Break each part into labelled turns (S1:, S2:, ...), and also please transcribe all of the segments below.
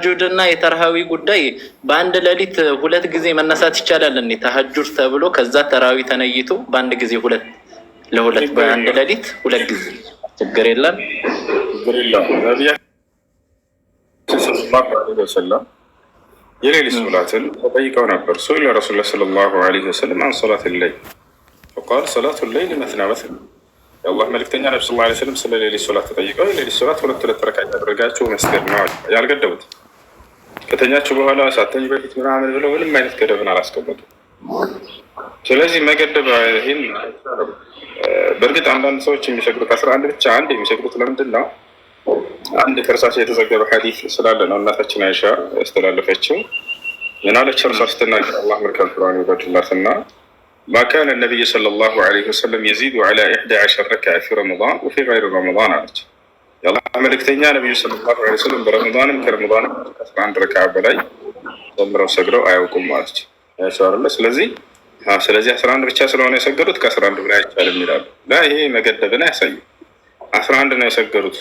S1: ተሐጁድና የተራሃዊ ጉዳይ በአንድ ሌሊት ሁለት ጊዜ መነሳት ይቻላል እንዴ? ተሐጁድ ተብሎ ከዛ ተራዊ ተነይቶ በአንድ ጊዜ ለሁለት በአንድ ሌሊት ሁለት ጊዜ ችግር የለም።
S2: ነቢያችን ሰለላሁ ዐለይሂ ወሰለም የሌሊት ሶላትን ተጠይቀው ነበር። ሱኢለ ረሱሉላህ ሰለላሁ ዐለይሂ ወሰለም አን ሶላቲል ለይል ፈቃለ ሶላቱል ለይል መስና መስና። የአላህ መልእክተኛ ነብዩ ሰለላሁ ዐለይሂ ወሰለም ስለ ሌሊት ሶላት ተጠይቀው የሌሊት ሶላት ሁለት ረካዓ ያደረጋችሁ መስገድ ነው ያልገደቡት። ከተኛችሁ በኋላ ሳተኝ በፊት ምናምን ብለው ምንም አይነት ገደብን አላስቀመጡ። ስለዚህ መገደብ ይህን በእርግጥ አንዳንድ ሰዎች የሚሰግዱት 11 ብቻ አንድ የሚሰግዱት ለምንድን ነው? አንድ ከእርሳቸው የተዘገበ ሐዲስ ስላለ ነው። እናታችን አይሻ ያስተላለፈችው ምን አለች? እርሷ ስትናገር አላህ መልካም ፍርሃን ይወዳጅላትና ما كان النبي صلى الله عليه وسلم يزيد على 11 ركعة في رمضان وفي غير رمضان አለች። የአላህ መልእክተኛ ነብዩ ሰለላሁ ዐለይሂ ወሰለም በረመዳንም ከረመዳንም 11 ረካዓ በላይ ጨምረው ሰግደው አያውቁም ማለት ነው። ስለዚህ 11 ብቻ ስለሆነ የሰገዱት ከ11 በላይ አይቻልም ይላሉ። ይሄ መገደብን አያሳይም። 11 ነው የሰገዱት፣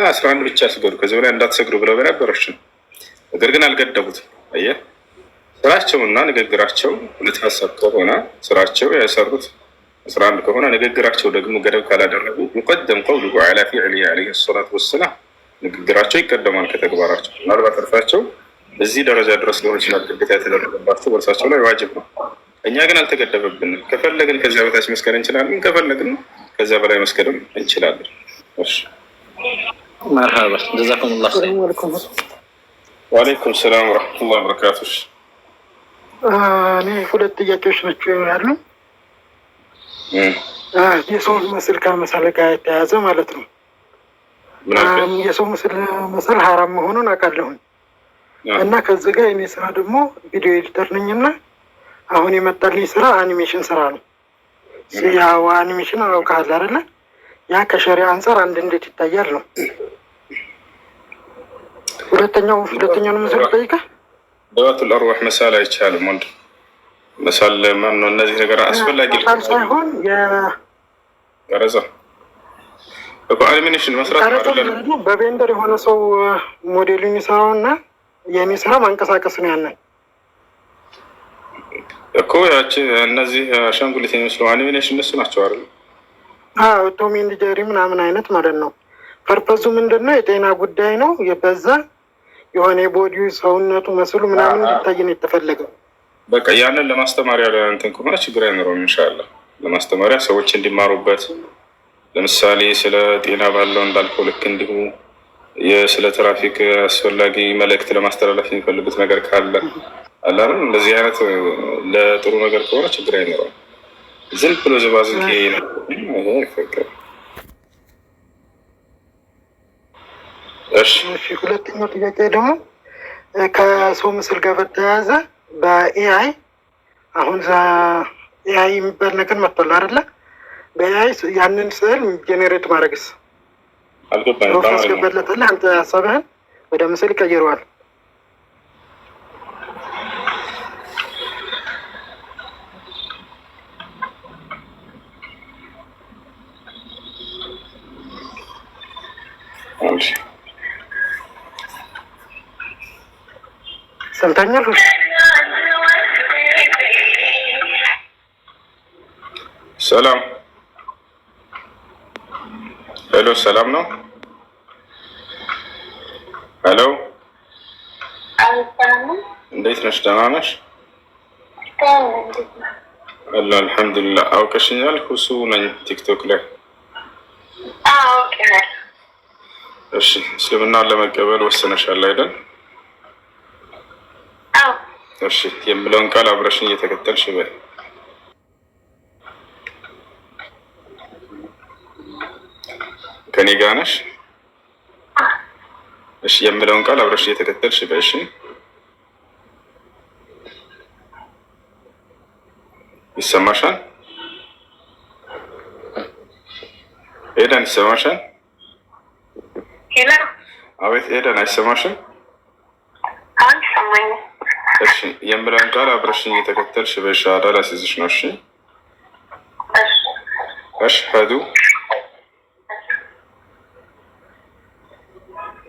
S2: 11 ብቻ ሰገዱ፣ ከዚህ በላይ እንዳትሰግዱ ብለው በነበረች ነው። ነገር ግን አልገደቡትም። አየህ፣ ስራቸውና ንግግራቸው ሁለት ሀሳብ ከሆነ ስራቸው የሰሩት 11 ከሆነ ንግግራቸው ደግሞ ገደብ ካላደረጉ ይቀደም ቀውሉሁ ዐላ ፊዕሊሂ ዐለይሂ ሰላቱ ወሰላም፣ ንግግራቸው ይቀደማል ከተግባራቸው። ምናልባት እርሳቸው እዚህ ደረጃ ድረስ ሊሆን ይችላል ግዴታ የተደረገባቸው በእርሳቸው ላይ ዋጅብ ነው። እኛ ግን አልተገደበብንም። ከፈለግን ከዚያ በታች መስገድ እንችላለን፣ ከፈለግን ከዚያ በላይ መስገድም እንችላለን። እሺ
S1: መርሐባ ጀዛኩሙላህ ኸይር።
S2: ወአለይኩም ሰላም ወረሕመቱላሂ ወበረካቱ።
S3: እኔ ሁለት ጥያቄዎች ናቸው ያሉ። የሰው ምስል ከመሳል ጋር የተያያዘ ማለት ነው። የሰው ምስል መሳል ሀራም መሆኑን አውቃለሁኝ እና ከዚህ ጋር የኔ ስራ ደግሞ ቪዲዮ ኤዲተር ነኝና አሁን የመጣልኝ ስራ አኒሜሽን ስራ ነው። ያው አኒሜሽን አውቃለሁ አይደለ? ያ ከሸሪዓ አንፃር እንዴት ይታያል ነው። ሁለተኛውን ምስል ጠይቀህ
S2: ደዋቱል አርዋህ መሳል አይቻልም። ወንድ መሳል ማን ነው? እነዚህ ነገር አስፈላጊ
S3: ሳይሆን
S2: ቀረጻ በአኒሜሽን መስራት አይደለም።
S3: በቬንደር የሆነ ሰው ሞዴሉን ይሰራውና የኔ ስራ ማንቀሳቀስ ነው ያንን
S2: እኮ ያቺ እነዚህ አሻንጉሊት የሚመስሉ አኒሜሽን እነሱ ናቸው አይደል?
S3: ቶም ኤንድ ጄሪ ምናምን አይነት ማለት ነው። ፐርፐዙ ምንድን ነው? የጤና ጉዳይ ነው። የበዛ የሆነ የቦዲው ሰውነቱ መስሉ ምናምን እንዲታይ ነው የተፈለገው።
S2: በቃ ያንን ለማስተማሪያ እንትን ከሆነ ችግር አይኖረውም። ኢንሻአላህ ለማስተማሪያ ሰዎች እንዲማሩበት፣ ለምሳሌ ስለ ጤና ባለው እንዳልከው ልክ እንዲሁ ስለ ትራፊክ አስፈላጊ መልእክት ለማስተላለፍ የሚፈልጉት ነገር ካለ አላለም። እንደዚህ አይነት ለጥሩ ነገር ከሆነ ችግር አይኖረውም። ዝም ብሎ ዝባዝንኬ ነው ይፈቀድ። እሺ፣
S3: ሁለተኛው ጥያቄ ደግሞ ከሰው ምስል ጋር በተያያዘ በኤአይ አሁን ኤአይ የሚባል ነገር መጥቷል አይደለ? በኤአይ ያንን ስዕል ጄኔሬት ማድረግስ
S2: አልገባኝም።
S3: አስገባለታለህ አንተ ሀሳብህን ወደ ምስል ይቀይረዋል። ሰምተኛል።
S2: ሰላም ሄሎ፣ ሰላም ነው። ሄሎ፣ እንዴት ነሽ? ደህና ነሽ? አላ አልሐምዱሊላህ። አውቀሽኛል? ሁሱ ነኝ ቲክቶክ ላይ። እሺ፣ እስልምናን ለመቀበል ወሰነሻል አይደል? እሺ፣ የምለውን ቃል አብረሽኝ እየተከተልሽ በል። ከኔ ጋር ነሽ? እሺ፣ የምለውን ቃል አብረሽ እየተከተልሽ በል። እሺ፣ ይሰማሻል? ኤደን ይሰማሻል? አቤት ኤደን አይሰማሽም? እሺ፣ የምለውን ቃል አብረሽኝ እየተከተልሽ በሻሃዳ ላስይዝሽ ነው። እሺ፣ አሽሀዱ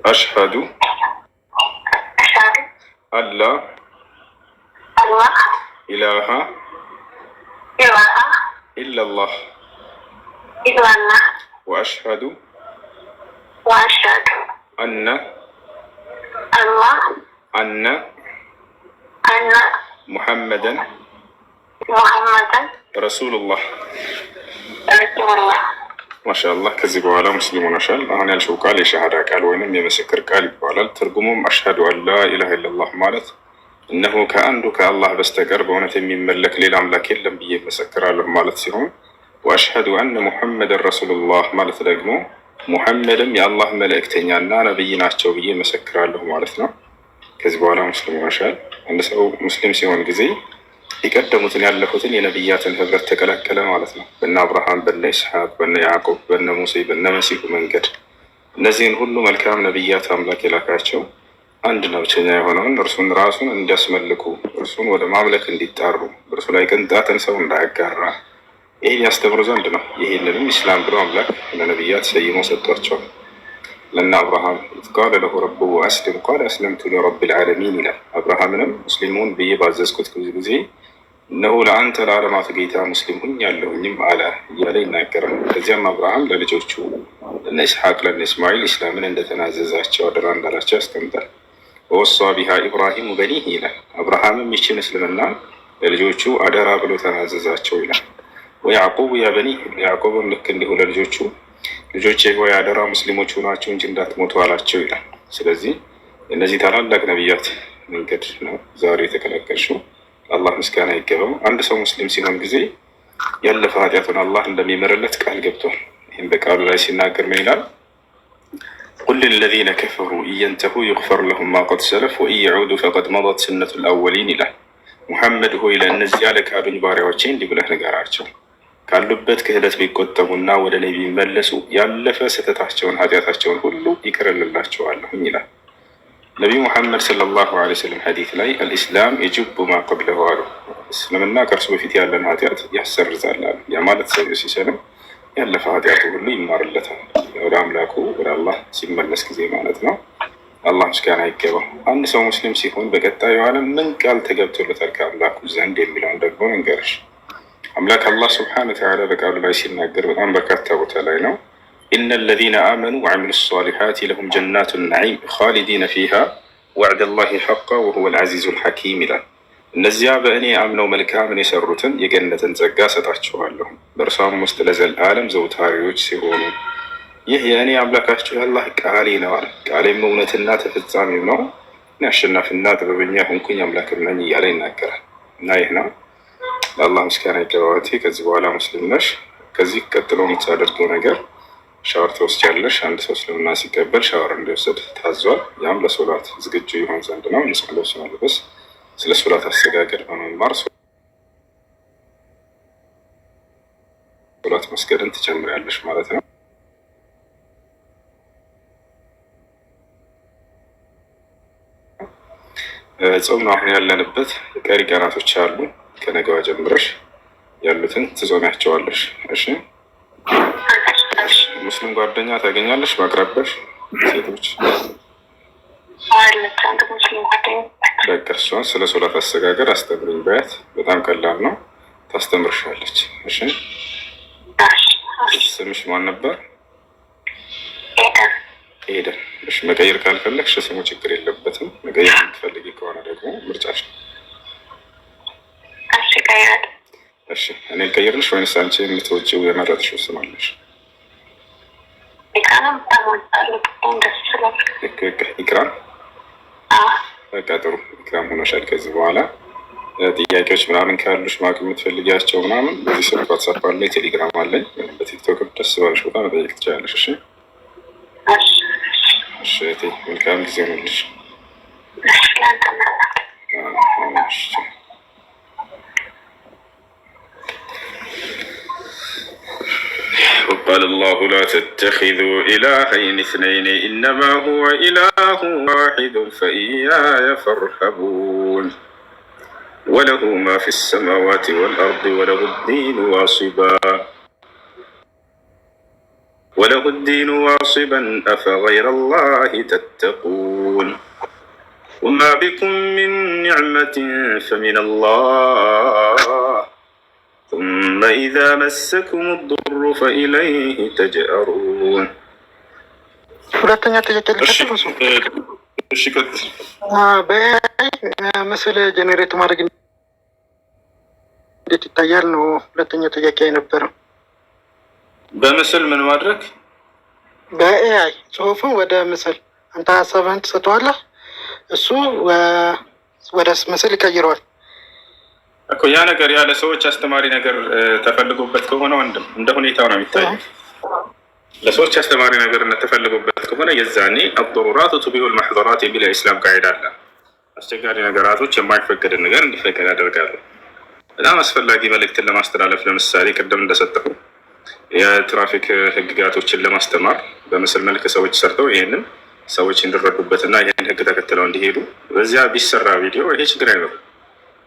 S2: أشهد ألا إله إلا الله وأشهد أن محمدا رسول الله ማሻአላህ። ከዚህ በኋላ ሙስሊሙ ነሻል። አሁን ያልሽው ቃል የሸሃዳ ቃል ወይንም የምስክር ቃል ይባላል። ትርጉሙም አሽሀዱ አን ላ ኢላሀ ኢለላህ ማለት እነሆ ከአንዱ ከአላህ በስተቀር በእውነት የሚመለክ ሌላ አምላክ የለም ብዬ መሰክራለሁ ማለት ሲሆን፣ ወአሽሀዱ አነ ሙሐመድን ረሱሉላህ ማለት ደግሞ ሙሐመድም የአላህ መልእክተኛና ነብይ ናቸው ብዬ መሰክራለሁ ማለት ነው። ከዚህ በኋላ ሙስሊሙ ነሻል። አንድ ሰው ሙስሊም ሲሆን ጊዜ የቀደሙትን ያለፉትን የነቢያትን ህብረት ተቀላቀለ ማለት ነው። በነ አብርሃም፣ በነ ኢስሐቅ፣ በነ ያዕቆብ፣ በነ ሙሴ፣ በነ መሲሁ መንገድ እነዚህን ሁሉ መልካም ነቢያት አምላክ የላካቸው አንድና ብቸኛ የሆነውን እርሱን ራሱን እንዲያስመልኩ እርሱን ወደ ማምለክ እንዲጣሩ እርሱ ላይ ቅንጣትን ሰው እንዳያጋራ ይህን ያስተምሩ ዘንድ ነው። ይህንንም ኢስላም ብሎ አምላክ ለነቢያት ሰይሞ ሰጥቷቸዋል። ለነ አብርሃም ኢዝ ቃለ ለሁ ረቡሁ አስሊም ቃለ አስለምቱ ሊረቢል ዓለሚን ይላል። አብርሃምንም ሙስሊሙን ብዬ ባዘዝኩት ጊዜ እነሆ ለአንተ ለዓለማቱ ጌታ ሙስሊም ሁኛለሁኝም አለ እያለ ይናገራል። ከዚያም አብርሃም ለልጆቹ ለነ ኢስሐቅ ለነ እስማኤል ኢስላምን እንደተናዘዛቸው አደራ እንዳላቸው ያስቀምጣል። ወወሳ ቢሃ ኢብራሂሙ በኒህ ይላል። አብርሃምም ይችን እስልምና ለልጆቹ አደራ ብሎ ተናዘዛቸው ይላል። ወያዕቁብ ያ በኒህ ያዕቆብም ልክ እንዲሁ ለልጆቹ ልጆቼ ሆይ አደራ ሙስሊሞች ሆናችሁ እንጂ እንዳትሞቱ አላቸው ይላል። ስለዚህ እነዚህ ታላላቅ ነቢያት መንገድ ነው ዛሬ የተቀላቀልሽው። አላህ ምስጋና ይገባው። አንድ ሰው ሙስሊም ሲሆን ጊዜ ያለፈ ኃጢአቱን አላህ እንደሚምርለት ቃል ገብቷል። ይህም በቃሉ ላይ ሲናገር ምን ይላል? ቁል ሊለዚነ ከፈሩ ኢየንተሁ ዩግፈር ለሁም ማ ቀድ ሰለፍ ወኢን የዑዱ ፈቀድ መضት ሱነቱ ልአወሊን ይላል። ሙሐመድ ሆይ ለእነዚያ ለካዱኝ ባሪያዎቼ እንዲህ ብለህ ንገራቸው ካሉበት ክህደት ቢቆጠቡና ወደ እኔ ቢመለሱ ያለፈ ስህተታቸውን ኃጢአታቸውን ሁሉ ይቅርልላቸዋለሁኝ ይላል። ነቢዩ ሙሐመድ ሰለላሁ ዐለይሂ ወሰለም ሐዲስ ላይ አልኢስላም የጅቡ ማ ቀብለሁ አሉ። እስልምና ከእርሱ በፊት ያለን ኃጢአት ያሰርዛል አሉ። ያ ማለት ሰው ሲሰልም ያለፈ ኃጢአቱ ሁሉ ይማርለታል ወደ አምላኩ ወደ አላህ ሲመለስ ጊዜ ማለት ነው። አላህ ምስጋና ይገባው። አንድ ሰው ሙስሊም ሲሆን በቀጣዩ ዓለም ምን ቃል ተገብቶለታል ከአምላኩ ዘንድ የሚለውን ደግሞ እንገርሽ። አምላክ አላህ ስብሐነሁ ወተዓላ በቃሉ ላይ ሲናገር በጣም በርካታ ቦታ ላይ ነው። ኢነ ለዚነ አመኑ ወዐሚሉ ሷሊሓት ለሁም ጀናቱ ነዒም ኻሊዲነ ፊሃ ወዕደ ላሂ ሐቃ ወሁወል ዐዚዙል ሐኪም ይላል። እነዚያ በእኔ አምነው መልካምን የሰሩትን የገነትን ጸጋ ሰጣቸዋለሁ በእርሷም ውስጥ ለዘለዓለም ዘውታሪዎች ሲሆኑ ይህ የእኔ አምላካቸው የአላህ ቃሌ ነው አለ። ቃሌም እውነትና ተፈጻሚው ነው። እኔ አሸናፊና ጥበበኛ ሆንኩኝ አምላክም ነኝ እያለ ይናገራል። እና ይህ ነው። ለአላህ ምስጋና ይገባዋቴ። ከዚህ በኋላ ሙስሊም ነሽ። ከዚህ ቀጥሎ የምታደርገው ነገር ሻወር ትወስጃለሽ። አንድ ሰው እስልምና ሲቀበል ሻወር እንዲወስድ ታዟል። ያም ለሶላት ዝግጁ ይሆን ዘንድ ነው። ንጹህ ልብስ መልበስ፣ ስለ ሶላት አሰጋገድ በመማር ሶላት መስገድን ትጀምሪያለሽ ማለት ነው። ጾም ነው አሁን ያለንበት። ቀሪ ቀናቶች አሉ። ከነገዋ ጀምረሽ ያሉትን ትጾሚያቸዋለሽ። እሺ። ሙስሊም ጓደኛ ታገኛለሽ በአቅራቢያሽ ሴቶች? በቃ እሷን ስለ ሶላት አሰጋገድ አስተምርኝ በያት። በጣም ቀላል ነው፣ ታስተምርሻለች። እሺ። ስምሽ ማን ነበር? ኤደን። እሺ። መቀየር ካልፈለግሽ ስሙ ችግር የለበትም። መቀየር የምትፈልጊ ከሆነ ደግሞ ምርጫሽ ነው። እሺ። እኔ ልቀይርልሽ ወይንስ አንቺ የምትወጪው የመረጥሽው ስም አለሽ? ኢክራም። በቃ ጥሩ ኢክራም ሆኖሻል። ከዚህ በኋላ ጥያቄዎች ምናምን ካሉሽ ማወቅ የምትፈልጊያቸው ምናምን በዚህ ስልክ ዋትሳፕ አለ፣ ቴሌግራም አለኝ፣ በቲክቶክ ደስ ባለሽ ቦታ መጠየቅ ትችላለሽ። እሺ። እሺ። መልካም ጊዜ ሆንልሽ። وقال الله لا تتخذوا إلهين اثنين إنما هو إله واحد فإياي فارهبون وله ما في السماوات والأرض وله الدين واصبا أفغير الله تتقون وما بكم من نعمة فمن الله ثم إذا مسكم الضر فإليه تجأرون.
S3: ሁለተኛ ጥያቄ ልቀጥል። በምስል ጀኔሬት ማድረግ እንዴት ይታያል ነው ሁለተኛ ጥያቄ የነበረው።
S2: በምስል ምን ማድረግ?
S3: በኤአይ ጽሁፍን ወደ ምስል አንተ ሀሳብህን ትሰጠዋለህ፣ እሱ ወደ ምስል ይቀይረዋል
S2: እኮ። ያ ነገር ያለ ሰዎች አስተማሪ ነገር ተፈልጎበት ከሆነ ወንድም እንደ ሁኔታው ነው የሚታየው። ለሰዎች አስተማሪ ነገር ተፈልጎበት ከሆነ የዛኔ አضሩራት ቱቢሁል መሕዙራት የሚል የኢስላም ቃዒዳ አለ። አስቸጋሪ ነገራቶች የማይፈቀድን ነገር እንዲፈቀድ ያደርጋሉ። በጣም አስፈላጊ መልእክትን ለማስተላለፍ ለምሳሌ ቅድም እንደሰጠሁ የትራፊክ ህግጋቶችን ለማስተማር በምስል መልክ ሰዎች ሰርተው ይህንን ሰዎች እንዲረዱበትና ይህን ህግ ተከትለው እንዲሄዱ በዚያ ቢሰራ ቪዲዮ ይሄ ችግር አይኖርም።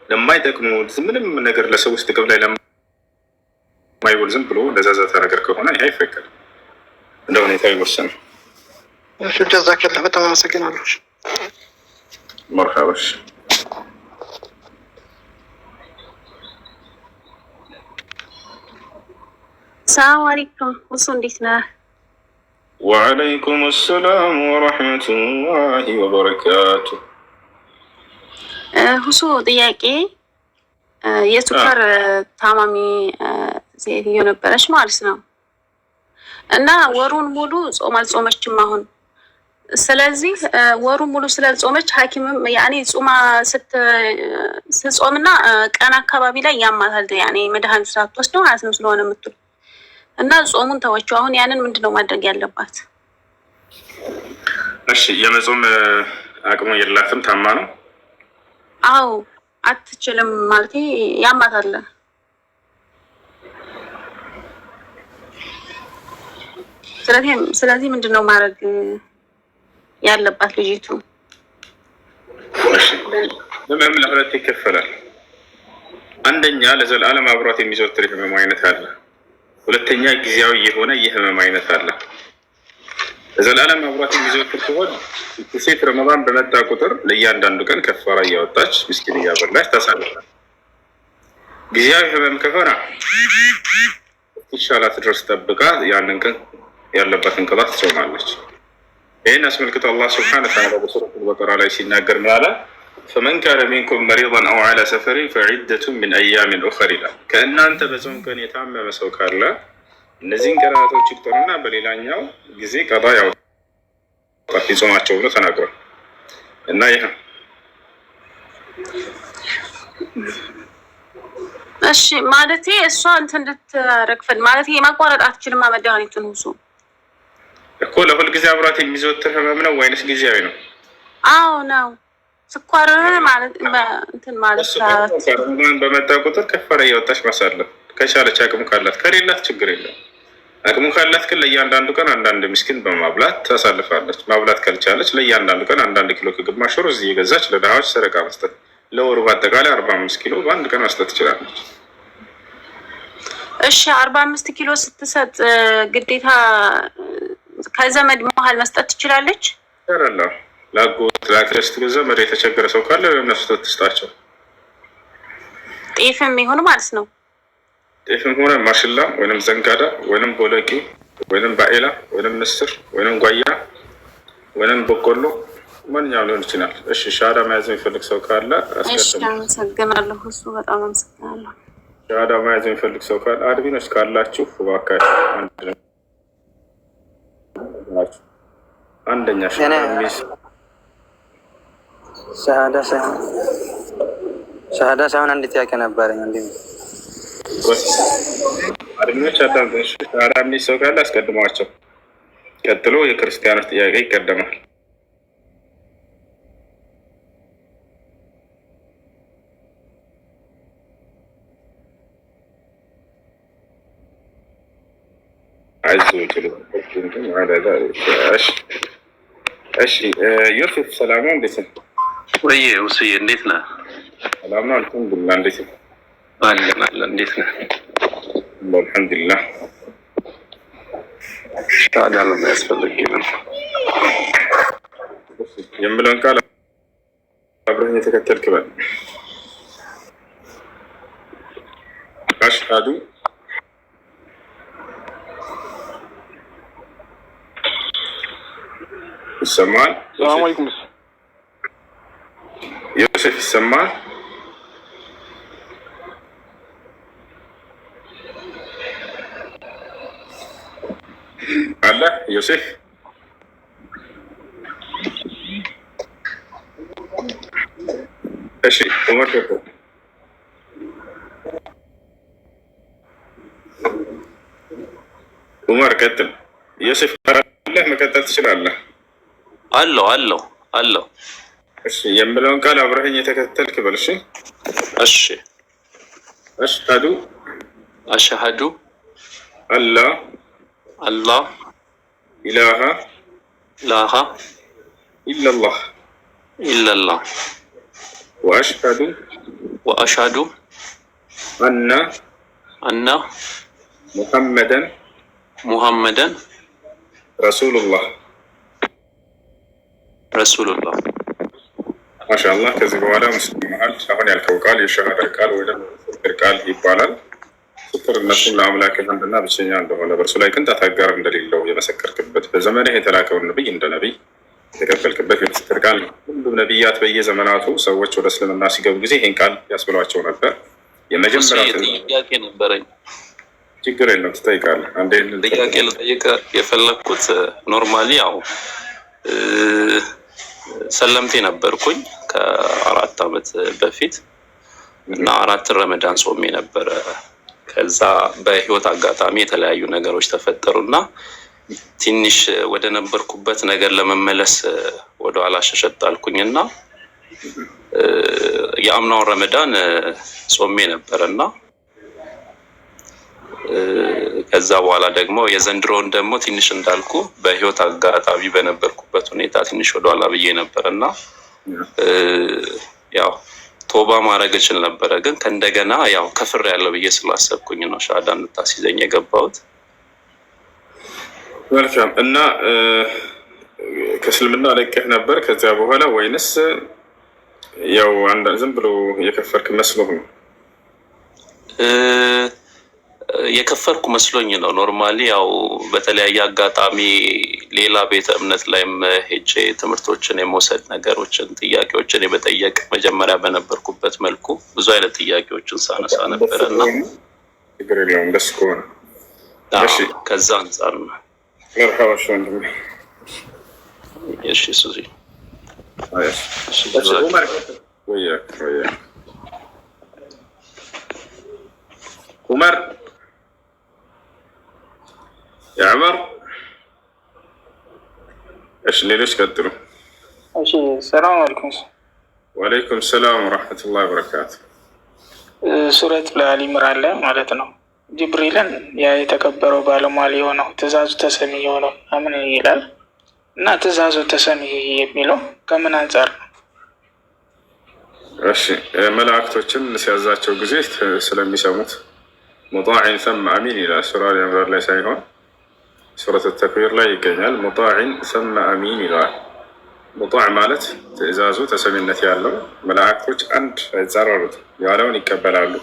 S2: ለማይጠቅሙ ምንም ነገር ለሰው ውስጥ ጥቅም ላይ ለማይውል ዝም ብሎ ለዛዛታ ነገር ከሆነ ይሄ አይፈቀድም። እንደ ሁኔታ ይወሰናል።
S3: እሺ ጀዛከላ በጣም አመሰግናለሁ።
S2: መርሐባሽ።
S4: ሰላም አለይኩም ሁሱ እንዴት ነህ?
S2: ወአለይኩም ሰላም ወረሕመቱላሂ ወበረካቱ።
S4: ሁሱ ጥያቄ የሱከር ታማሚ ሴትዮ ነበረች ማለት ነው እና ወሩን ሙሉ ጾም አልጾመችም አሁን። ስለዚህ ወሩን ሙሉ ስላልጾመች ሐኪምም ያኔ ጾማ ስትጾምና ቀን አካባቢ ላይ ያማታል ያኔ መድኃኒቱ ሳትወስድ ማለት ነው ስለሆነ የምትል እና ጾሙን ተወችው። አሁን ያንን ምንድነው ማድረግ ያለባት?
S2: እሺ የመጾም አቅሙ የላትም ታማ ነው?
S4: አዎ አትችልም ማለት ያማታል። ስለዚህ ምንድነው ማድረግ ያለባት ልጅቱ?
S2: ህመም ለሁለት ይከፈላል። አንደኛ ለዘላለም አብሯት የሚዘወትር የህመም አይነት አለ። ሁለተኛ ጊዜያዊ የሆነ የህመም አይነት አለ። ለዘላለም አብሯት የሚዘወትር ሲሆን ሴት ረመዳን በመጣ ቁጥር ለእያንዳንዱ ቀን ከፋራ እያወጣች ምስኪን እያበላች ታሳልፋለች። ጊዜያዊ ህመም ከሆነ ይሻላት ድረስ ጠብቃ ያንን ቀን ያለባትን ቅጣት ትጾማለች። ይህን አስመልክቶ አላህ ስብሐነ ወተዓላ በሱረቱል በቀራ ላይ ሲናገር ምን አለ? ፈመን ካነ ሚንኩም መሪደን አው ዐላ ሰፈሪን ፈዒደቱን ሚን አያሚን ኡኸር ይላል። ከእናንተ በጾም ቀን የታመመ ሰው ካለ እነዚህን ቀናቶች ይቁጠርና በሌላኛው ጊዜ ቀዳ ያውጣ ይጾማቸው ብሎ ተናግሯል። እና ይህ
S4: እሺ ማለት እሷ እንትን እንድትረግፈን ማለት የማቋረጥ አትችልም መድኃኒቱን ሁሱ
S2: እኮ ለሁል ጊዜ አብሯት የሚዘወትር ህመም ነው ወይንስ ጊዜያዊ ነው?
S4: አዎ ነው። ስኳር ማለት እንትን ማለት
S2: ረመዳን በመጣ ቁጥር ከፋራ እያወጣች ማሳለፍ ከቻለች አቅሙ ካላት፣ ከሌላት ችግር የለም። አቅሙ ካላት ግን ለእያንዳንዱ ቀን አንዳንድ ምስኪን በማብላት ታሳልፋለች። ማብላት ካልቻለች ለእያንዳንዱ ቀን አንዳንድ ኪሎ ከግማሽ ሩዝ እየገዛች ለድሃዎች ሰደቃ መስጠት፣ ለወሩ በአጠቃላይ 45 ኪሎ በአንድ ቀን መስጠት ትችላለች።
S4: እሺ 45 ኪሎ ስትሰጥ ግዴታ ከዘመድ መሀል መስጠት ትችላለች?
S2: ያረላ ላጎት ላክስት ዘመድ የተቸገረ ሰው ካለ ለእነሱ ትስጣቸው።
S4: ጤፍም ይሁን ማለት ነው።
S2: ጤፍም ሆነ ማሽላ ወይንም ዘንጋዳ ወይንም ቦለቂ ወይንም ባኤላ ወይንም ምስር ወይንም ጓያ ወይንም በቆሎ ማንኛውም ሊሆን ይችላል። እሺ ሻሃዳ መያዝ የሚፈልግ ሰው ካለ
S4: አስቀድሞ። አመሰግናለሁ እሱ በጣም አመሰግናለሁ።
S2: ሻሃዳ መያዝ የሚፈልግ ሰው ካለ አድሚኖች ካላችሁ እባካችሁ አንደኛ
S5: ሻሃዳ ሳይሆን አንድ ጥያቄ ነበረኝ።
S2: አድሚኖች አዳምጡ። ሻሃዳ የሚይዝ ሰው ካለ አስቀድሟቸው። ቀጥሎ የክርስቲያኖች ጥያቄ ይቀደማል። እሺ ዮሴፍ ሰላም ነው? እንዴት ነው?
S6: ወይ ውስዬ እንዴት ነህ?
S2: ሰላም ነው አልሐምዱሊላህ። እንዴት ነው?
S6: አለን። እንዴት ነህ?
S2: አልሐምዱሊላህ።
S6: ሻሃዳ ነው የሚያስፈልግ ነው
S2: የምለውን ቃል አብረን የተከተልክ በል። አሽሃዱ ይሰማል? ሰላም አለይኩም ዮሴፍ ይሰማል? አለ ዮሴፍ እሺ ዑመር ዑመር ቀጥል። ዮሴፍ አለህ መቀጠል ትችላለህ። አለው እሺ የምለውን ቃል አብረኸኝ የተከተልክ በል። እሺ አሽሀዱ አላ ኢላሃ ኢለላህ ወአሽሀዱ አና ሙሐመደን ረሱሉላህ። ማሻአላህ። ከዚህ በኋላ ሙስሊም መሀል አሁን ያልከው ቃል የሸሃዳ ቃል ወይ ደግሞ የፍቅር ቃል ይባላል። ፍቅርነቱን ለአምላክህ አንድና ብቸኛ እንደሆነ በእርሱ ላይ ቅንጣት አጋር እንደሌለው የመሰከርክበት በዘመንህ የተላከውን ነቢይ እንደ ነቢይ የተቀበልክበት የምስክር ቃል ነው። ሁሉም ነቢያት በየዘመናቱ ሰዎች ወደ እስልምና ሲገቡ ጊዜ ይህን ቃል ያስብሏቸው ነበር። የመጀመሪያ ጥያቄ ነበረኝ። ችግር የለም ትጠይቃለህ። አንዴ ጥያቄ ልጠይቅ የፈለግኩት ኖርማሊ ያው ሰለምቴ ነበርኩኝ ከ4 ዓመት በፊት እና 4 ረመዳን ጾሜ ነበረ። ከዛ በህይወት አጋጣሚ የተለያዩ ነገሮች ተፈጠሩና ትንሽ ወደ ነበርኩበት ነገር ለመመለስ ወደ ኋላ ሸሸት አልኩኝና የአምናውን ረመዳን ጾሜ ነበርና ከዛ በኋላ ደግሞ የዘንድሮውን ደግሞ ትንሽ እንዳልኩ በህይወት አጋጣሚ በነበርኩበት ሁኔታ ትንሽ ወደ ኋላ ብዬ ነበርና ያው ቶባ ማድረግ እችል ነበረ፣ ግን ከእንደገና ያው ከፍር ያለው ብዬ ስላሰብኩኝ ነው ሻሃዳ እንድታስይዘኝ የገባሁት። መልካም። እና ከእስልምና ለቀህ ነበር ከዚያ በኋላ ወይንስ ያው ዝም ብሎ የከፈርክ መስሎህ ነው? የከፈርኩ መስሎኝ ነው። ኖርማሊ ያው በተለያየ አጋጣሚ ሌላ ቤተ እምነት ላይም ሄጄ ትምህርቶችን የመውሰድ ነገሮችን ጥያቄዎችን የመጠየቅ መጀመሪያ በነበርኩበት መልኩ ብዙ አይነት ጥያቄዎችን ሳነሳ ነበርና ችግር የለውም ደስ ከሆነ ከዛ አንጻር ነው። መርሐባሽ ወንድሜ። እሺ ሱዚ ዑመር ያዕመር። እሺ ሌሎች ቀጥሉ።
S7: እሺ ሰላም አለይኩም።
S2: ወአለይኩም ሰላም ወራህመቱላሂ ወበረካቱ። ሱረት
S7: አሊ ኢምራን ላይ ማለት ነው ጅብሪልን ያ የተከበረው ባለሟል የሆነው ትእዛዙ ተሰሚ የሆነው ምን ይላል? እና ትእዛዙ ተሰሚ የሚለው ከምን አንጻር ነው?
S2: እሺ መላእክቶችን ሲያዛቸው ጊዜ ስለሚሰሙት ሙጣዕን ሰመ አሚን ይላል። ሱራ አሊ ኢምራን ላይ ሳይሆን ሱረት ተክዊር ላይ ይገኛል። ሙጣዕን ሰመ አሚን ይላል። ሙጣዕ ማለት ትእዛዙ ተሰሚነት ያለው መላእክቶች አንድ አይጻረሩት ያለውን ይቀበላሉ።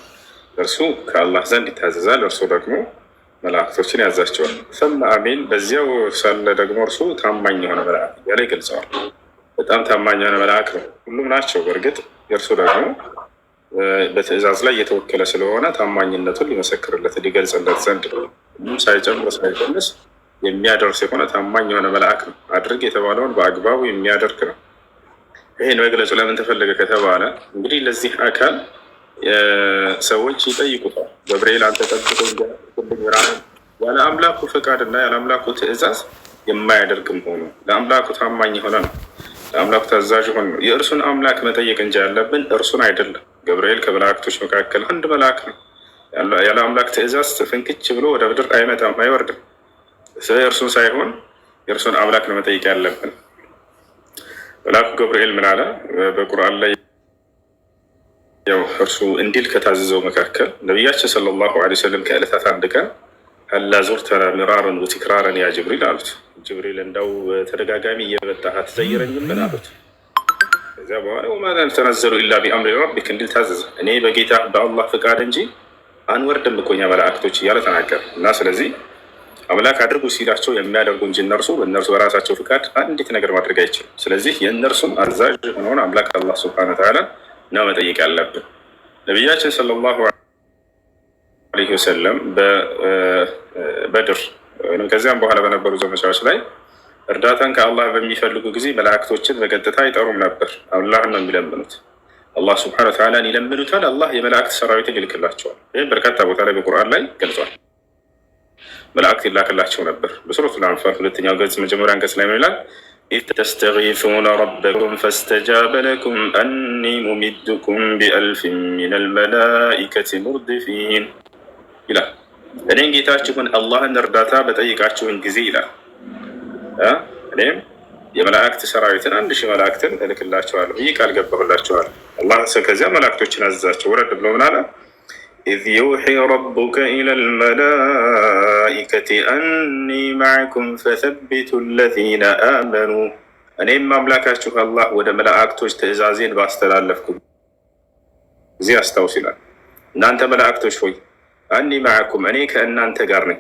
S2: እርሱ ከአላህ ዘንድ ይታዘዛል፣ እርሱ ደግሞ መላእክቶችን ያዛቸዋል። ሰመ አሚን በዚያው ሳለ ደግሞ እርሱ ታማኝ የሆነ መልአክ እያለ ይገልጸዋል። በጣም ታማኝ የሆነ መልአክ ነው። ሁሉም ናቸው። በእርግጥ የእርሱ ደግሞ በትእዛዝ ላይ እየተወከለ ስለሆነ ታማኝነቱን ሊመሰክርለት ሊገልጽለት ዘንድ ሳይጨምር ሳይቀንስ የሚያደርስ የሆነ ታማኝ የሆነ መልአክ ነው። አድርግ የተባለውን በአግባቡ የሚያደርግ ነው። ይሄን መግለጹ ለምን ተፈለገ ከተባለ እንግዲህ ለዚህ አካል ሰዎች ይጠይቁታል። ገብርኤል አንተ ጠብቆ ያለ አምላኩ ፈቃድ እና ያለ አምላኩ ትእዛዝ የማያደርግ መሆኑ ለአምላኩ ታማኝ የሆነ ነው። ለአምላኩ ታዛዥ ሆን ነው። የእርሱን አምላክ መጠየቅ እንጂ ያለብን እርሱን አይደለም። ገብርኤል ከመላእክቶች መካከል አንድ መልአክ ነው። ያለ አምላክ ትእዛዝ ፍንክች ብሎ ወደ ምድር አይመጣም፣ አይወርድም። እርሱን ሳይሆን የእርሱን አምላክ ነው መጠየቅ ያለብን። መልአኩ ገብርኤል ምን አለ በቁርአን ላይ? ያው እርሱ እንዲል ከታዘዘው መካከል ነቢያችን ሰለላሁ ዐለይሂ ወሰለም ከዕለታት አንድ ቀን አላ ዙርተና ሚራረን ወትክራረን ያ ጅብሪል አሉት። ጅብሪል እንደው ተደጋጋሚ እየመጣህ አትዘይረኝም ምን አሉት። ከዚያ በኋላ ወማ ተነዘሉ ኢላ ቢአምሪ ረቢክ እንዲል ታዘዘ። እኔ በጌታ በአላህ ፍቃድ እንጂ አንወርድም እኮ እኛ መላእክቶች እያለ ተናገር እና ስለዚህ አምላክ አድርጉ ሲላቸው የሚያደርጉ እንጂ እነርሱ በራሳቸው ፍቃድ አንዲት ነገር ማድረግ አይችልም። ስለዚህ የእነርሱም አዛዥ ሆነውን አምላክ አላህ ሱብሓነሁ ወተዓላ ነው መጠየቅ ያለብን። ነቢያችን ሰለላሁ ዐለይሂ ወሰለም በበድር ወይም ከዚያም በኋላ በነበሩ ዘመቻዎች ላይ እርዳታን ከአላህ በሚፈልጉ ጊዜ መላእክቶችን በቀጥታ አይጠሩም ነበር። አላህን ነው የሚለምኑት። አላህ ሱብሓነሁ ወተዓላን ይለምኑታል። አላህ የመላእክት ሰራዊትን ይልክላቸዋል። ይህም በርካታ ቦታ ላይ በቁርአን ላይ ገልጿል። መላእክት ይላክላቸው ነበር። በሱረቱል አንፋል 2ኛው ገጽ መጀመሪያ አንቀጽ ላይ ምን ይላል? ኢዝ ተስተጊሱነ ረበኩም ፈስተጃበ ለኩም አኒ ሙሚድኩም ቢአልፊን ሚነል መላኢከቲ ሙርዲፊን ይላል። እኔን ጌታችሁን አላህን እርዳታ በጠይቃችሁን ጊዜ ይላል እኔም የመላእክት ሰራዊትን 1000 መላእክትን እልክላቸዋለሁ ይህ ቃል ገባሁላቸዋለሁ። አላህ ከዚያ መላእክቶችን አዘዛቸው። ወረድ ብሎ ምን አለ? ኢዝ ዩሒ ረቡከ ኢለል መላኢከቲ አኒ መዐኩም ፈሰቢቱ ለዚነ አመኑ። እኔም አምላካችሁ አላህ ወደ መላእክቶች ትእዛዜን ባስተላለፍኩ ጊዜ አስታውስ ይላል። እናንተ መላእክቶች ሆይ አኒ መዐኩም እኔ ከእናንተ ጋር ነኝ።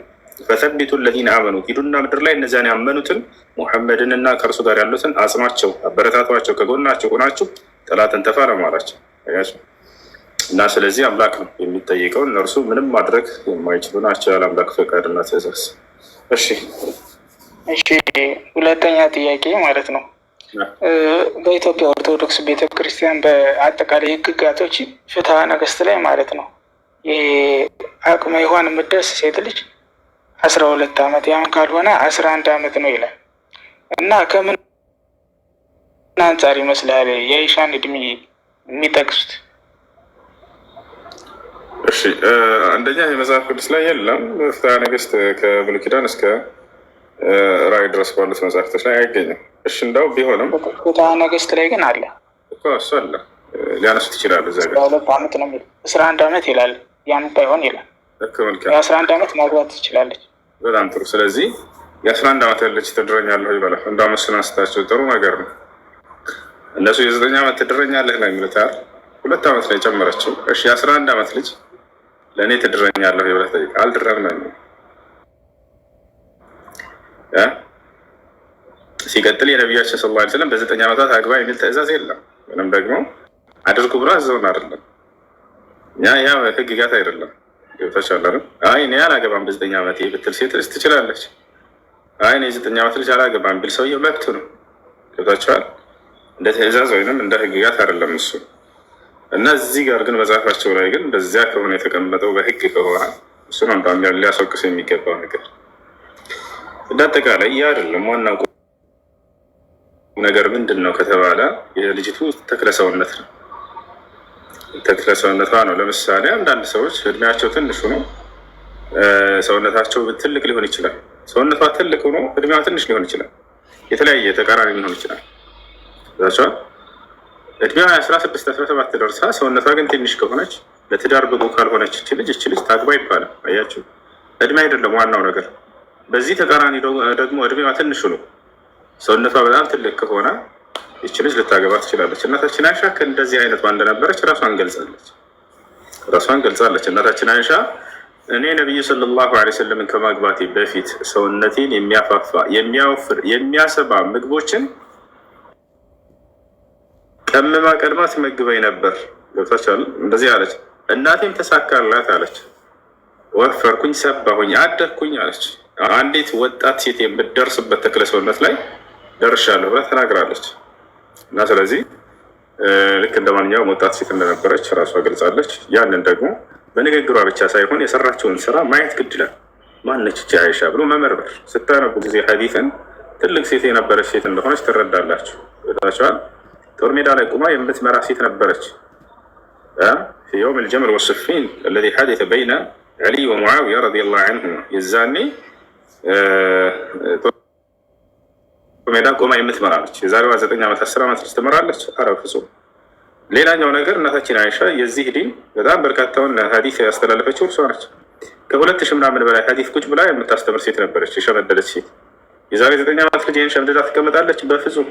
S2: ፈሰቢቱ ለዚነ አመኑ ሂዱና ምድር ላይ እነዚያን ያመኑትን ሙሐመድንና ከእርሱ ጋር ያሉትን አጽኗቸው፣ አበረታቷቸው፣ ከጎናቸው ሆናችሁ ጠላትን ተፋለሙ አላቸው እና ስለዚህ አምላክ ነው የሚጠይቀው። እነርሱ ምንም ማድረግ የማይችሉ ናቸው ያለ አምላክ ፈቃድና ትእዛዝ። እሺ
S7: ሁለተኛ ጥያቄ ማለት ነው። በኢትዮጵያ ኦርቶዶክስ ቤተክርስቲያን በአጠቃላይ ህግጋቶች ፍትሐ ነገሥት ላይ ማለት ነው ይሄ አቅመ ሔዋን የምትደርስ ሴት ልጅ 12 ዓመት ያን ካልሆነ 11 ዓመት ነው ይላል እና ከምን አንጻር ይመስላል የኢሻን እድሜ የሚጠቅሱት?
S2: እሺ አንደኛ የመጽሐፍ ቅዱስ ላይ የለም። ፍትሐ ነገሥት ከብሉይ ኪዳን እስከ ራዕይ ድረስ ባሉት መጽሐፍቶች ላይ አይገኝም። እሺ እንዳው ቢሆንም
S7: ፍትሐ ነገሥት ላይ ግን አለ
S2: እኮ እሱ አለ ሊያነሱት ይችላሉ። እዛ ጋር
S7: 12 ዓመት ነው የሚል 11 ዓመት ይላል። ያም ባይሆን ይላል የ11 ዓመት ማግባት ትችላለች።
S2: በጣም ጥሩ። ስለዚህ የ11 ዓመት ያለች ትድረኛለህ ይበላል። እንደ መስና ስታቸው ጥሩ ነገር ነው። እነሱ የ9 ዓመት ትድረኛለህ ነው የሚሉት አይደል? 2 ዓመት ላይ ጨመረችው። እሺ የ11 ዓመት ልጅ ለእኔ ትድረኛለህ ይበላል። ጠይቅ አልድረም ነው። ሲቀጥል የነቢያችን ሰለላሁ ዐለይሂ ወሰለም በ9 ዓመታት አግባ የሚል ትእዛዝ የለም። ምንም ደግሞ አድርጉ ብሎ አዘውን አይደለም። ያ ህግጋት አይደለም። ይወታቻለንም አይ እኔ አላገባም በ9 ዓመት ብትል ሴት ልጅ ትችላለች። አይ እኔ 9 ዓመት ልጅ አላገባም ቢል ሰውዬው መብቱ ነው። ይወታቻል። እንደ ትእዛዝ ወይንም እንደ ህግጋት አይደለም እሱ እና እዚህ ጋር ግን መጽሐፋቸው ላይ ግን በዚያ ከሆነ የተቀመጠው በህግ ከሆነ እሱ ነው እንዳውም ሊያስወቅስ የሚገባው ነገር። እንደ አጠቃላይ ያ አይደለም። ዋናው ነገር ምንድን ነው ከተባለ የልጅቱ ተክለሰውነት ነው። ተክለሰውነቷ ነው። ለምሳሌ አንዳንድ ሰዎች እድሜያቸው ትንሽ ሆኖ ሰውነታቸው ትልቅ ሊሆን ይችላል። ሰውነቷ ትልቅ ሆኖ እድሜዋ ትንሽ ሊሆን ይችላል። የተለያየ ተቃራኒ ሊሆን ይችላል። ዛቻው እድሜዋ 16 17 ደርሳ ሰውነቷ ግን ትንሽ ከሆነች ለትዳር ብቁ ካልሆነች እቺ ልጅ ታግባ ይባላል። አያችሁ፣ እድሜ አይደለም ዋናው ነገር። በዚህ ተቃራኒ ደግሞ እድሜዋ ትንሽ ነው ሰውነቷ በጣም ትልቅ ከሆነ ይቺ ልጅ ልታገባ ትችላለች። እናታችን አይሻ ከእንደዚህ አይነት ባንድ ነበረች። ራሷን ገልጻለች። እናታችን አይሻ እኔ ነቢዩ ሰለላሁ ዐለይሂ ወሰለም ከማግባቴ በፊት ሰውነቴን የሚያፋፋ የሚያወፍር የሚያሰባ ምግቦችን ቀምማ ቀድማ ትመግበኝ ነበር። ገብታችኋል? እንደዚህ አለች። እናቴም ተሳካላት አለች። ወፈርኩኝ፣ ሰባሁኝ፣ አደግኩኝ አለች። አንዲት ወጣት ሴት የምትደርስበት ተክለ ሰውነት ላይ ደርሻለሁ ብላ ተናግራለች። እና ስለዚህ ልክ እንደ ማንኛውም ወጣት ሴት እንደነበረች ራሷ ገልጻለች። ያንን ደግሞ በንግግሯ ብቻ ሳይሆን የሰራችውን ስራ ማየት ግድ ይላል። ማነች እቺ አይሻ ብሎ መመርመር። ስታነቡ ጊዜ ሐዲስን ትልቅ ሴት የነበረች ሴት እንደሆነች ትረዳላችሁ። ታቸዋል። ጦር ሜዳ ላይ ቁማ የምትመራ ሴት ነበረች። في يوم الجمل والصفين الذي حدث بين علي ومعاوية رضي الله عنهما የዛኔ ሜዳ ቆማ የምትመራለች። የዛሬዋ 9 ዓመት 10 ዓመት ልጅ ትመራለች። ፍጹም ሌላኛው ነገር እናታችን አይሻ የዚህ ዲን በጣም በርካታውን ሐዲስ ያስተላለፈችው እርሷ ነች። ከ2000 ምናምን በላይ ሐዲስ ቁጭ ብላ የምታስተምር ሴት ነበረች። የሸመደለች ሴት። የዛሬ 9 ዓመት ልጅ ይህን ሸምድዳ ትቀመጣለች? በፍጹም።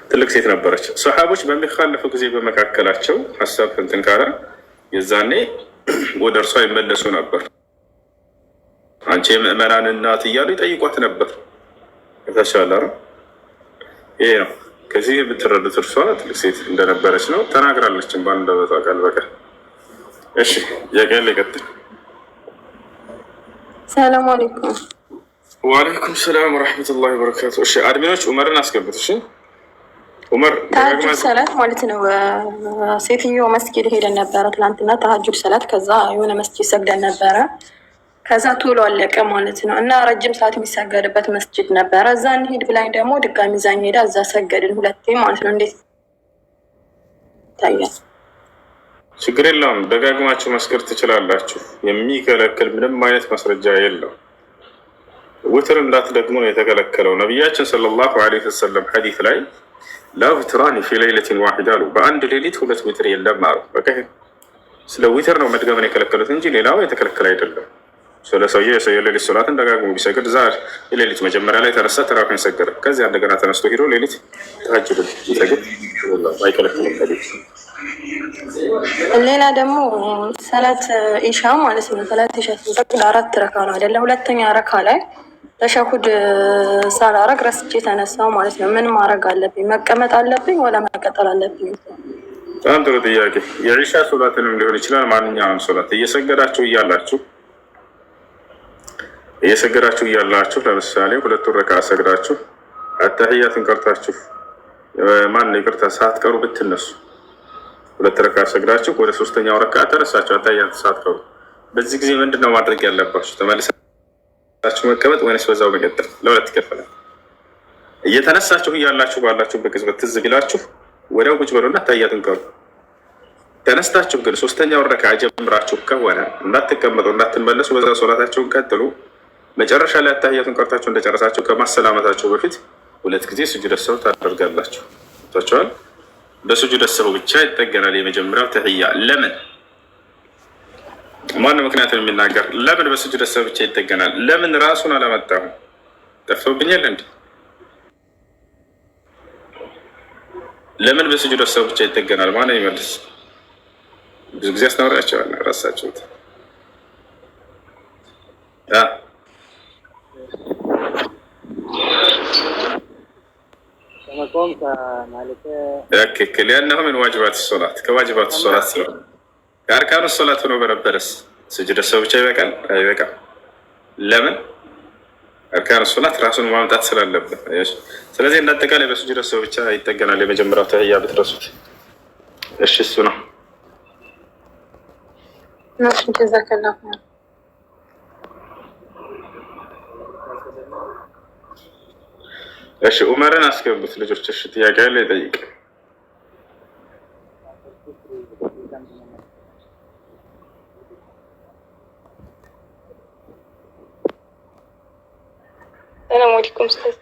S2: ትልቅ ሴት ነበረች። ሰሓቦች በሚካለፉ ጊዜ በመካከላቸው ሀሳብ እንትን ካለ የዛኔ ወደ እርሷ ይመለሱ ነበር። አንቺ የምእመናን እናት እያሉ ይጠይቋት ነበር። ተሻለ ይሄ ነው። ከዚህ የምትረዱት እርሷ ትልቅ ሴት እንደነበረች ነው ተናግራለች። ባንደበቷ ቃል በቃል። እሺ የቀል ይቀጥል።
S8: ሰላም አለይኩም።
S2: ወአለይኩም ሰላም ወረሕመቱላሂ ወበረካቱ። እሺ አድሚኖች ዑመርን አስገቡት። እሺ ዑመር
S8: ተሀጁድ ሰላት ማለት ነው። ሴትዮ መስጊድ ሄደን ነበረ ትላንትና ተሀጁድ ሰላት። ከዛ የሆነ መስጊድ ሰግደን ነበረ። ከዛ ቶሎ አለቀ ማለት ነው። እና ረጅም ሰዓት የሚሰገድበት መስጊድ ነበረ። እዛ እንሂድ ብላኝ ደግሞ ድጋሚ ዛኝ ሄዳ እዛ ሰገድን ሁለቴ ማለት ነው። እንዴት ይታያል?
S2: ችግር የለውም። ደጋግማችሁ መስገድ ትችላላችሁ። የሚከለክል ምንም አይነት ማስረጃ የለው። ውትር እንዳትደግሙ ነው የተከለከለው። ነቢያችን ሰለላሁ ዐለይሂ ወሰለም ሐዲስ ላይ ላ ውትራኒ ፊ ሌይለቲን ዋሂዳ አሉ። በአንድ ሌሊት ሁለት ውትር የለም አሉ። በቃ ስለ ውትር ነው መድገምን የከለከሉት እንጂ ሌላው የተከለከለ አይደለም። ስለ ሰውዬው የሌሊት ሶላትን ደጋግሞ ቢሰግድ ዛሬ የሌሊት መጀመሪያ ላይ ተነሳ ተራፊን ሰገደ። ከዚያ እንደገና ተነስቶ ሄዶ ሌሊት ተሀጁድ ቢሰግድ አይከለክልም።
S8: ሌላ ደግሞ ሰላት ኢሻ ማለት ነው። ሰላት ኢሻ ሲሰግድ 4 ረካ ነው አይደለ? ሁለተኛ ረካ ላይ ተሸሁድ ሳላረግ ረስቼ ተነሳው ማለት ነው። ምን ማድረግ አለብኝ? መቀመጥ አለብኝ ወላ መቀጠል አለብኝ?
S2: በጣም ጥሩ ጥያቄ። የኢሻ ሶላትንም ሊሆን ይችላል። ማንኛውም ሶላት እየሰገዳችሁ እያላችሁ ለምሳሌ 2 ረካ ሰግዳችሁ አተህያትን ቀርታችሁ ይቅርታ ሳትቀሩ ብትነሱ 2 ረካ ሰግዳችሁ ወደ 3ኛው ረካ ተነሳችሁ አተህያትን ሳትቀሩ፣ በዚህ ጊዜ ምንድነው ማድረግ ያለባችሁ? ተመልሳችሁ መቀመጥ ወይስ በዛው መቀጠል? ለሁለት ይከፈላል። እየተነሳችሁ እያላችሁ ባላችሁበት ቅጽበት ትዝ ቢላችሁ ወዲያው ቁጭ በሉና አተህያትን ቀሩ። ተነስታችሁ ግን 3ኛው ረካ ጀምራችሁ ከሆነ እንዳትቀመጡ እንዳትመለሱ፣ በዛ ሶላታችሁን ቀጥሉ። መጨረሻ ላይ አተህያቱን ቀርታችሁ እንደጨረሳችሁ ከማሰላመታችሁ በፊት 2 ጊዜ ሱጁደ ሰህው ታደርጋላችሁ። ታችኋል። በሱጁደ ሰህው ብቻ ይጠገናል የመጀመሪያው ተህያ። ለምን? ማን ምክንያቱን የሚናገር ለምን በሱጁደ ሰህው ብቻ ይጠገናል? ለምን ራሱን አላመጣሁም? ጠፍቶብኛል እንዴ? ለምን በሱጁደ ሰህው ብቻ ይጠገናል? ማን ይመልስ? ብዙ ጊዜ አስተምራቸዋለሁ ራሳችሁት። لأنه من واجبات الصلاة كواجبات الصلاة كأركان الصلاة ሆኖ በነበረስ ስጁድ ሰው ብቻ ይበቃል አይበቃም? ለምን? አርካን ሶላት ራሱን ማምጣት ስላለበት። ስለዚህ እንዳጠቃላይ በስጁድ ሰው ብቻ ይጠገናል የመጀመሪያው ተህያ ብትረሱት። እሺ እሱ ነው። እሺ ዑመርን አስገቡት ልጆች። እሺ ጥያቄ ያለ ይጠይቅ።
S8: ሰላም አለይኩም ኡስታዝ።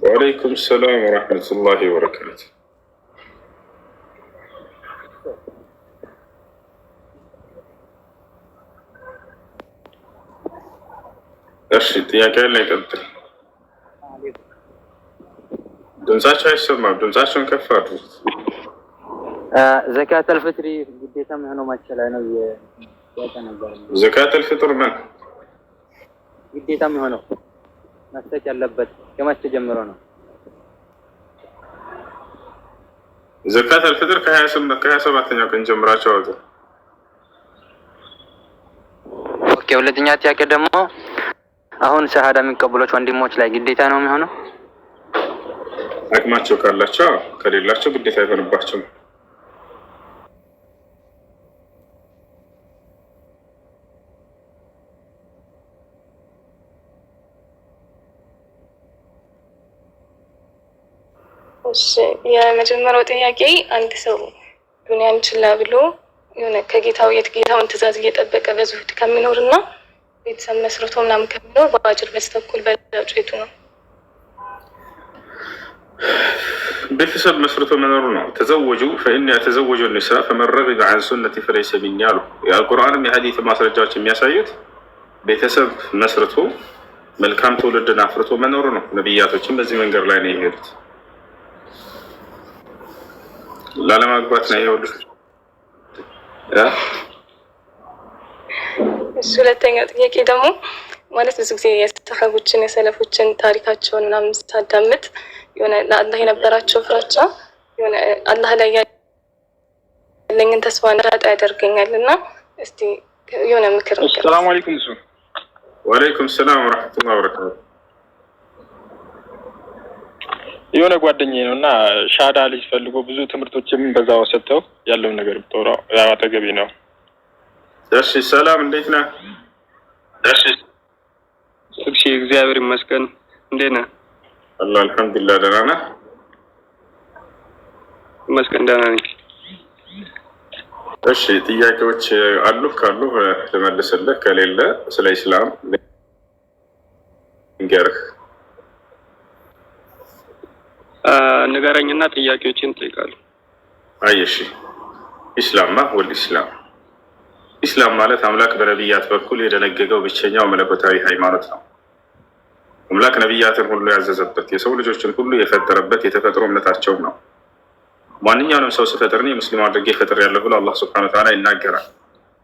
S2: ወአለይኩም ሰላም ወራህመቱላሂ ወበረካቱ። እሺ ጥያቄ ያለ ይቀጥል። ድምጻቸው አይሰማም። ድምጻቸውን ከፍ አድርጉት።
S5: ዘካተል ፍጥሪ ግዴታ ሆኖ መቼ ላይ ነው የተነገረው?
S2: ዘካተል ፍጥር ምን
S5: ግዴታ ሆኖ መስጠት ያለበት ከመቼ ጀምሮ ነው?
S2: ዘካተል ፍጥር ከ27ኛው ቀን ጀምራቸው አውጡ።
S5: ኦኬ። ሁለተኛ ጥያቄ ደግሞ አሁን ሸሃዳ የሚቀበሉት ወንድሞች ላይ ግዴታ ነው የሚሆነው?
S2: አቅማቸው ካላቸው፣ ከሌላቸው ግዴታ አይሆንባቸውም።
S8: እሺ የመጀመሪያው ጥያቄ አንድ ሰው ዱንያን ችላ ብሎ የሆነ ከጌታው የጌታውን ትእዛዝ እየጠበቀ በዙህድ ከሚኖርና ቤተሰብ መስርቶ ምናምን ከሚኖር በአጅር በስተኩል በላጩ የቱ ነው?
S2: ቤተሰብ መስርቶ መኖሩ ነው። ተዘወጁ ፈኢኒ የተዘወጁ ኒሳ ፈመን ረጊበ ዐን ሱነቲ ፈለይሰ ሚኒ አሉ። የቁርአንም የሐዲስ ማስረጃዎች የሚያሳዩት ቤተሰብ መስርቶ መልካም ትውልድን አፍርቶ መኖሩ ነው። ነቢያቶችም በዚህ መንገድ ላይ ነው የሄዱት። ላለማግባት ነው ይኸውልህ።
S9: ሁለተኛው ጥያቄ ደግሞ ማለት ብዙ ጊዜ የሰሃቦችን የሰለፎችን ታሪካቸውን ምናምን ስታዳምጥ የሆነ ለአላህ የነበራቸው ፍራቻ የሆነ አላህ ላይ ያለኝን ተስፋ እንዳጣ ያደርገኛል እና እስቲ የሆነ ምክር ነው።
S10: ሰላም አለይኩም።
S2: ወአለይኩም ሰላም ወራህመቱላሂ ወበረካቱ።
S10: የሆነ ጓደኛዬ ነው እና ሻዳ ልጅ ፈልጎ ብዙ ትምህርቶችም በዛው ሰጥተው ያለውን ነገር ብትወራው ያው አጠገቤ ነው።
S2: እሺ ሰላም፣ እንዴት ነህ?
S10: እሺ እግዚአብሔር ይመስገን። እንዴት ነህ?
S2: አላህ አልሐምዱሊላህ ደህና ነህ?
S10: ይመስገን ደህና ነኝ።
S2: እሺ ጥያቄዎች አሉ? ካሉ ልመልስልህ፣ ከሌለ ስለ ኢስላም ንገርህ።
S10: ንገረኝና ጥያቄዎችን እጠይቃለሁ።
S2: እሺ ኢስላም ወል ኢስላም ማለት አምላክ በነቢያት በኩል የደነገገው ብቸኛው መለኮታዊ ሃይማኖት ነው። አምላክ ነቢያትን ሁሉ ያዘዘበት፣ የሰው ልጆችን ሁሉ የፈጠረበት የተፈጥሮ እምነታቸውም ነው። ማንኛውንም ሰው ስፈጥርኔ ሙስሊም አድርጌ ፈጥር ያለሁ ብሎ አላህ ሱብሓነሁ ወተዓላ ይናገራል።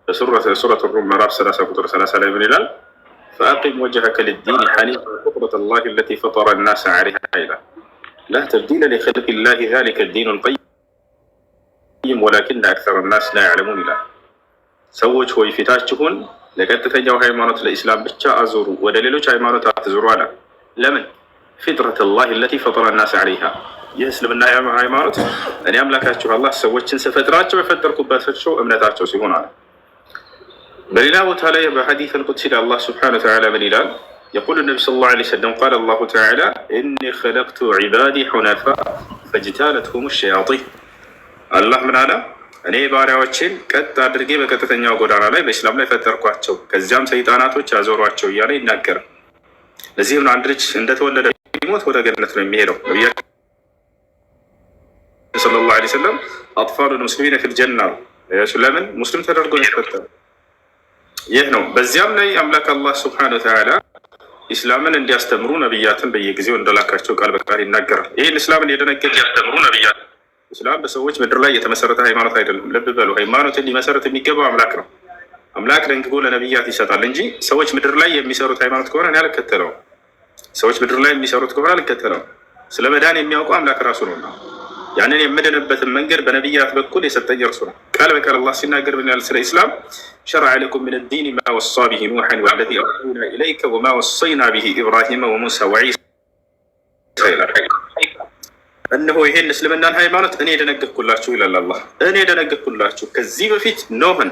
S2: በሱረቱ ሩም ምዕራፍ 30 ቁጥር 30 ላይ ምን ይላል? ፈአቂም ወጅሀከ ሊዲን ሐኒፈን ፊጥረተላሂ አለቲ ፈጠረ ናሰ ዐለይሃ ይላል። ላ ተብዲለ ሊኸልቂላሂ ዛሊከ ዲኑል ቀይም ወላኪነ አክሰረ ናስ ላ ያዕለሙን ይላል። ሰዎች ሆይ ፊታችሁን ለቀጥተኛው ሃይማኖት ለኢስላም ብቻ አዙሩ፣ ወደ ሌሎች ሃይማኖት አትዙሩ አለ። ለምን? ፊጥረተላሂ አለቲ ፈጠረ ናሰ ዐለይሃ፣ ይህ እስልምና ሃይማኖት እኔ አምላካችሁ አላህ ሰዎችን ስፈጥራቸው የፈጠርኩባቸው እምነታቸው ሲሆን አለ። በሌላ ቦታ ላይ በሐዲስ አልቁድሲ አላህ ሱብሓነሁ ወተዓላ ምን ይላል? የቁል ነቢ ሰለላሁ ዐለይሂ ወሰለም ቃለ አላሁ ተዓላ ኢኒ ኸለቅቱ ዒባዲ ሑነፋ ፈጅታለትሁም ሸያጢን። አላህ ምን አለ? እኔ ባሪያዎችን ቀጥ አድርጌ በቀጥተኛው ጎዳና ላይ በኢስላም ላይ ፈጠርኳቸው፣ ከዚያም ሰይጣናቶች አዞሯቸው እያለ ይናገራል። ለዚህም አንድ ልጅ እንደተወለደ ቢሞት ወደ ገነት ነው የሚሄደው። ነቢያችን ሰለላሁ ዐለይሂ ወሰለም አጥፋሉል ሙስሊሚነ ፊል ጀና ነው። ለምን? ሙስሊም ተደርጎ የተፈጠረ ይህ ነው። በዚያም ላይ አምላክ አላህ ሱብሓነሁ ወተዓላ ኢስላምን እንዲያስተምሩ ነቢያትን በየጊዜው እንደላካቸው ቃል በቃል ይናገራል። ይህን እስላምን የደነገገ ያስተምሩ ነቢያት። እስላም በሰዎች ምድር ላይ የተመሰረተ ሃይማኖት አይደለም። ልብ በሉ፣ ሃይማኖትን ሊመሰረት የሚገባው አምላክ ነው። አምላክ ደንግጎ ለነቢያት ይሰጣል እንጂ ሰዎች ምድር ላይ የሚሰሩት ሃይማኖት ከሆነ እኔ አልከተለውም። ሰዎች ምድር ላይ የሚሰሩት ከሆነ አልከተለውም። ስለ መዳን የሚያውቀው አምላክ ራሱ ነው። ያንን የምድንበትን መንገድ በነቢያት በኩል የሰጠኝ እርሱ ነው። ቃል በቃል አላህ ሲናገር ምን ያህል ስለ ኢስላም ሸረዐ ለኩም ሚነ ዲን ማ ወሳ ቢሂ ኑሐን ወለዚ አውሐይና ኢለይከ ወማ ወሰይና ቢሂ ኢብራሂመ ወሙሳ ወዒሳ ይላል። እነሆ ይሄን እስልምናን ሃይማኖት እኔ የደነገግኩላችሁ ይላል አላህ። እኔ የደነገግኩላችሁ ከዚህ በፊት ኖህን፣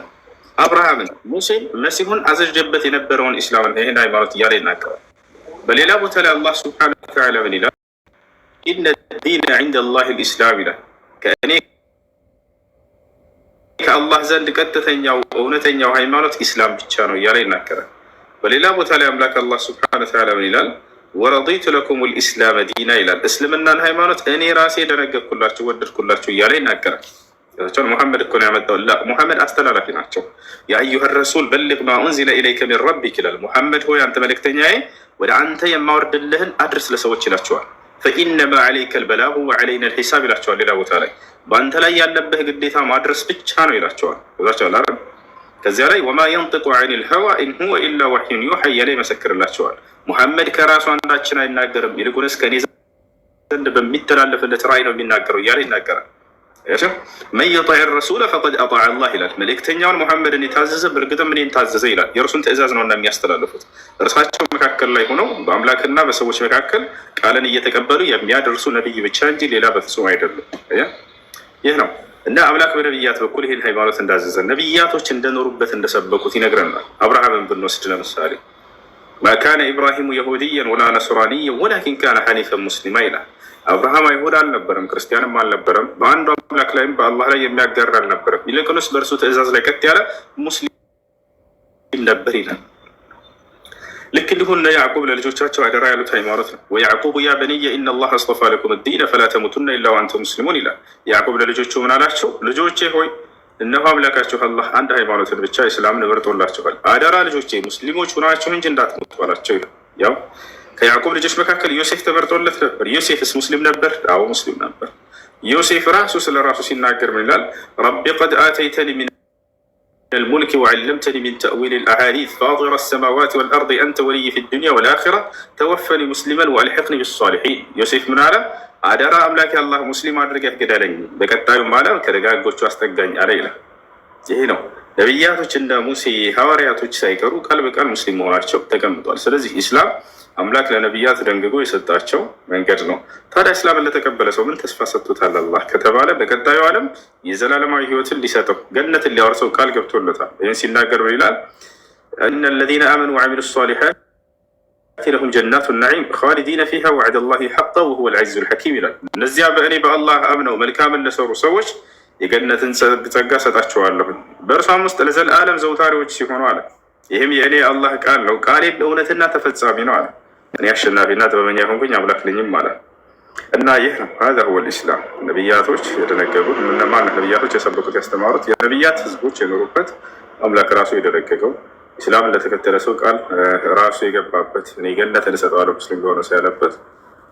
S2: አብርሃምን፣ ሙሴን፣ መሲሁን አዘጀበት የነበረውን ኢስላምን ይሄን ሃይማኖት እያለ ይናገራል። በሌላ ቦታ ላይ አላህ ሱብሓነሁ ወተዓላ ምን ይላል? ኢነ ዲነ ዒንደላሂ ልኢስላም ይላል። ከእኔ ከአላህ ዘንድ ቀጥተኛው እውነተኛው ሃይማኖት ኢስላም ብቻ ነው እያለ ይናገራል። በሌላ ቦታ ላይ አምላክ አላህ ሱብሓነሁ ወተዓላ ምን ይላል? ወረዲቱ ለኩም ልኢስላመ ዲና ይላል። እስልምናን ሃይማኖት እኔ ራሴ ደነገግኩላችሁ ወደድኩላችሁ እያለ ይናገራል። ሙሐመድ እኮ ነው ያመጣው። ሙሐመድ አስተላላፊ ናቸው። የአዩሃ ረሱል በልግ ማ ኡንዚለ ኢለይከ ሚን ረቢክ ይላል። ሙሐመድ ሆይ አንተ መልእክተኛዬ ወደ አንተ የማወርድልህን አድርስ ለሰዎች ይላቸዋል። ፈኢነማ ዐለይከ ልበላጉ ወዐለይና ልሒሳብ ይላቸዋል። ሌላ ቦታ ላይ በአንተ ላይ ያለብህ ግዴታ ማድረስ ብቻ ነው ይላቸዋል። ዛቸዋል። ከዚያ ላይ ወማ የንጥቁ ዐን ልሀዋ ኢን ሁወ ኢላ ወሕዩን ዩሓ እያለ ይመሰክርላቸዋል። ሙሐመድ ከራሱ አንዳችን አይናገርም፣ ይልቁንስ ከእኔ ዘንድ በሚተላለፍለት ራእይ ነው የሚናገረው እያለ ይናገራል። መን የጢዕ ረሱለ ፈቀድ አጣዐ አላህ ይላል። መልእክተኛውን ሙሐመድን የታዘዘ በእርግጥም እኔን ታዘዘ ይላል። የእርሱን ትእዛዝ ነው እና የሚያስተላልፉት እርሳቸው መካከል ላይ ሆነው በአምላክና በሰዎች መካከል ቃልን እየተቀበሉ የሚያደርሱ ነቢይ ብቻ እንጂ ሌላ በፍጹም አይደሉም። ይህ ነው እና አምላክ በነቢያት በኩል ይህን ሃይማኖት እንዳዘዘ ነቢያቶች እንደኖሩበት እንደሰበኩት ይነግረናል። አብርሃምን ብንወስድ ለምሳሌ ማ ካነ ኢብራሂሙ የሁድየን ወላ ነስራንየን ወላኪን ካነ ሐኒፈን ሙስሊማ ይላል። አብርሃም አይሁድ አልነበረም፣ ክርስቲያንም አልነበረም፣ በአንዱ አምላክ ላይም በአላህ ላይ የሚያጋራ አልነበረም። ይልቁንስ በእርሱ ትእዛዝ ላይ ቀጥ ያለ ሙስሊም ነበር ይላል። ልክ እንዲሁ እነ ያዕቁብ ለልጆቻቸው አደራ ያሉት ሃይማኖት ነው። ወያዕቁብ ያ በንየ ኢነ አላህ አስጠፋ ለኩም ዲነ ፈላ ተሙቱና ኢላ ወአንቱም ሙስሊሙን ይላል። ያዕቁብ ለልጆቹ ምን አላቸው? ልጆቼ ሆይ እነሆ አምላካችሁ አላህ አንድ ሃይማኖትን ብቻ ኢስላምን መርጦላችኋል። አደራ ልጆቼ ሙስሊሞች ሁናችሁ እንጂ እንዳትሞቱ አላቸው ይላል። ያው ከያዕቆብ ልጆች መካከል ዮሴፍ ተመርጦለት ነበር። ዮሴፍስ ሙስሊም ነበር? አዎ ሙስሊም ነበር። ዮሴፍ ራሱ ስለ ራሱ ሲናገር ምን ይላል? ረቢ ቀድ አተይተኒ ሚን الملك وعلمتني من تأويل الأحاديث فاطر السماوات والأرض أنت ولي في الدنيا والآخرة توفني مسلما وألحقني بالصالحين. ዮሴፍ ምን አለ? አደራ አምላኬ አላህ ሙስሊም አድርገህ ግደለኝ፣ በቀጣዩም ዓለም ከደጋጎቹ አስጠጋኝ አለ ይላል። ይሄ ነው ነቢያቶች እንደ ሙሴ ሐዋርያቶች ሳይቀሩ ቃል በቃል ሙስሊም መሆናቸው ተቀምጧል። ስለዚህ ኢስላም አምላክ ለነቢያት ደንግጎ የሰጣቸው መንገድ ነው። ታዲያ እስላምን ለተቀበለ ሰው ምን ተስፋ ሰጥቶታል አላህ ከተባለ በቀጣዩ ዓለም የዘላለማዊ ሕይወትን ሊሰጠው ገነትን ሊያወርሰው ቃል ገብቶለታል። ይህን ሲናገር ይላል እነ ለዚነ አመኑ ወዐሚሉ ሷሊሓት ለሁም ጀናቱ ነዒም ኻሊዲነ ፊሃ ወዐደ ላሂ ሐቀን ወሁወ ልዐዚዙል ሐኪም ይላል። እነዚያ በእኔ በአላህ አምነው መልካምን ለሰሩ ሰዎች የገነትን ጸጋ ሰጣቸዋለሁ፣ በእርሷም ውስጥ ለዘላለም ዘውታሪዎች ሲሆኑ አለ። ይህም የእኔ አላህ ቃል ነው፣ ቃሌም እውነትና ተፈጻሚ ነው አለ። እኔ አሸናፊና ጥበበኛ ሆንኩኝ አምላክ ነኝም አለ። እና ይህ ነው ሀዛ ሁወ ልእስላም። ነቢያቶች የደነገጉት እነማን? ነቢያቶች የሰበኩት ያስተማሩት፣ የነቢያት ህዝቦች የኖሩበት፣ አምላክ ራሱ የደነገገው ኢስላም ለተከተለ ሰው ቃል ራሱ የገባበት እኔ ገነትን እሰጠዋለሁ ሙስሊም በሆነ ሰው ያለበት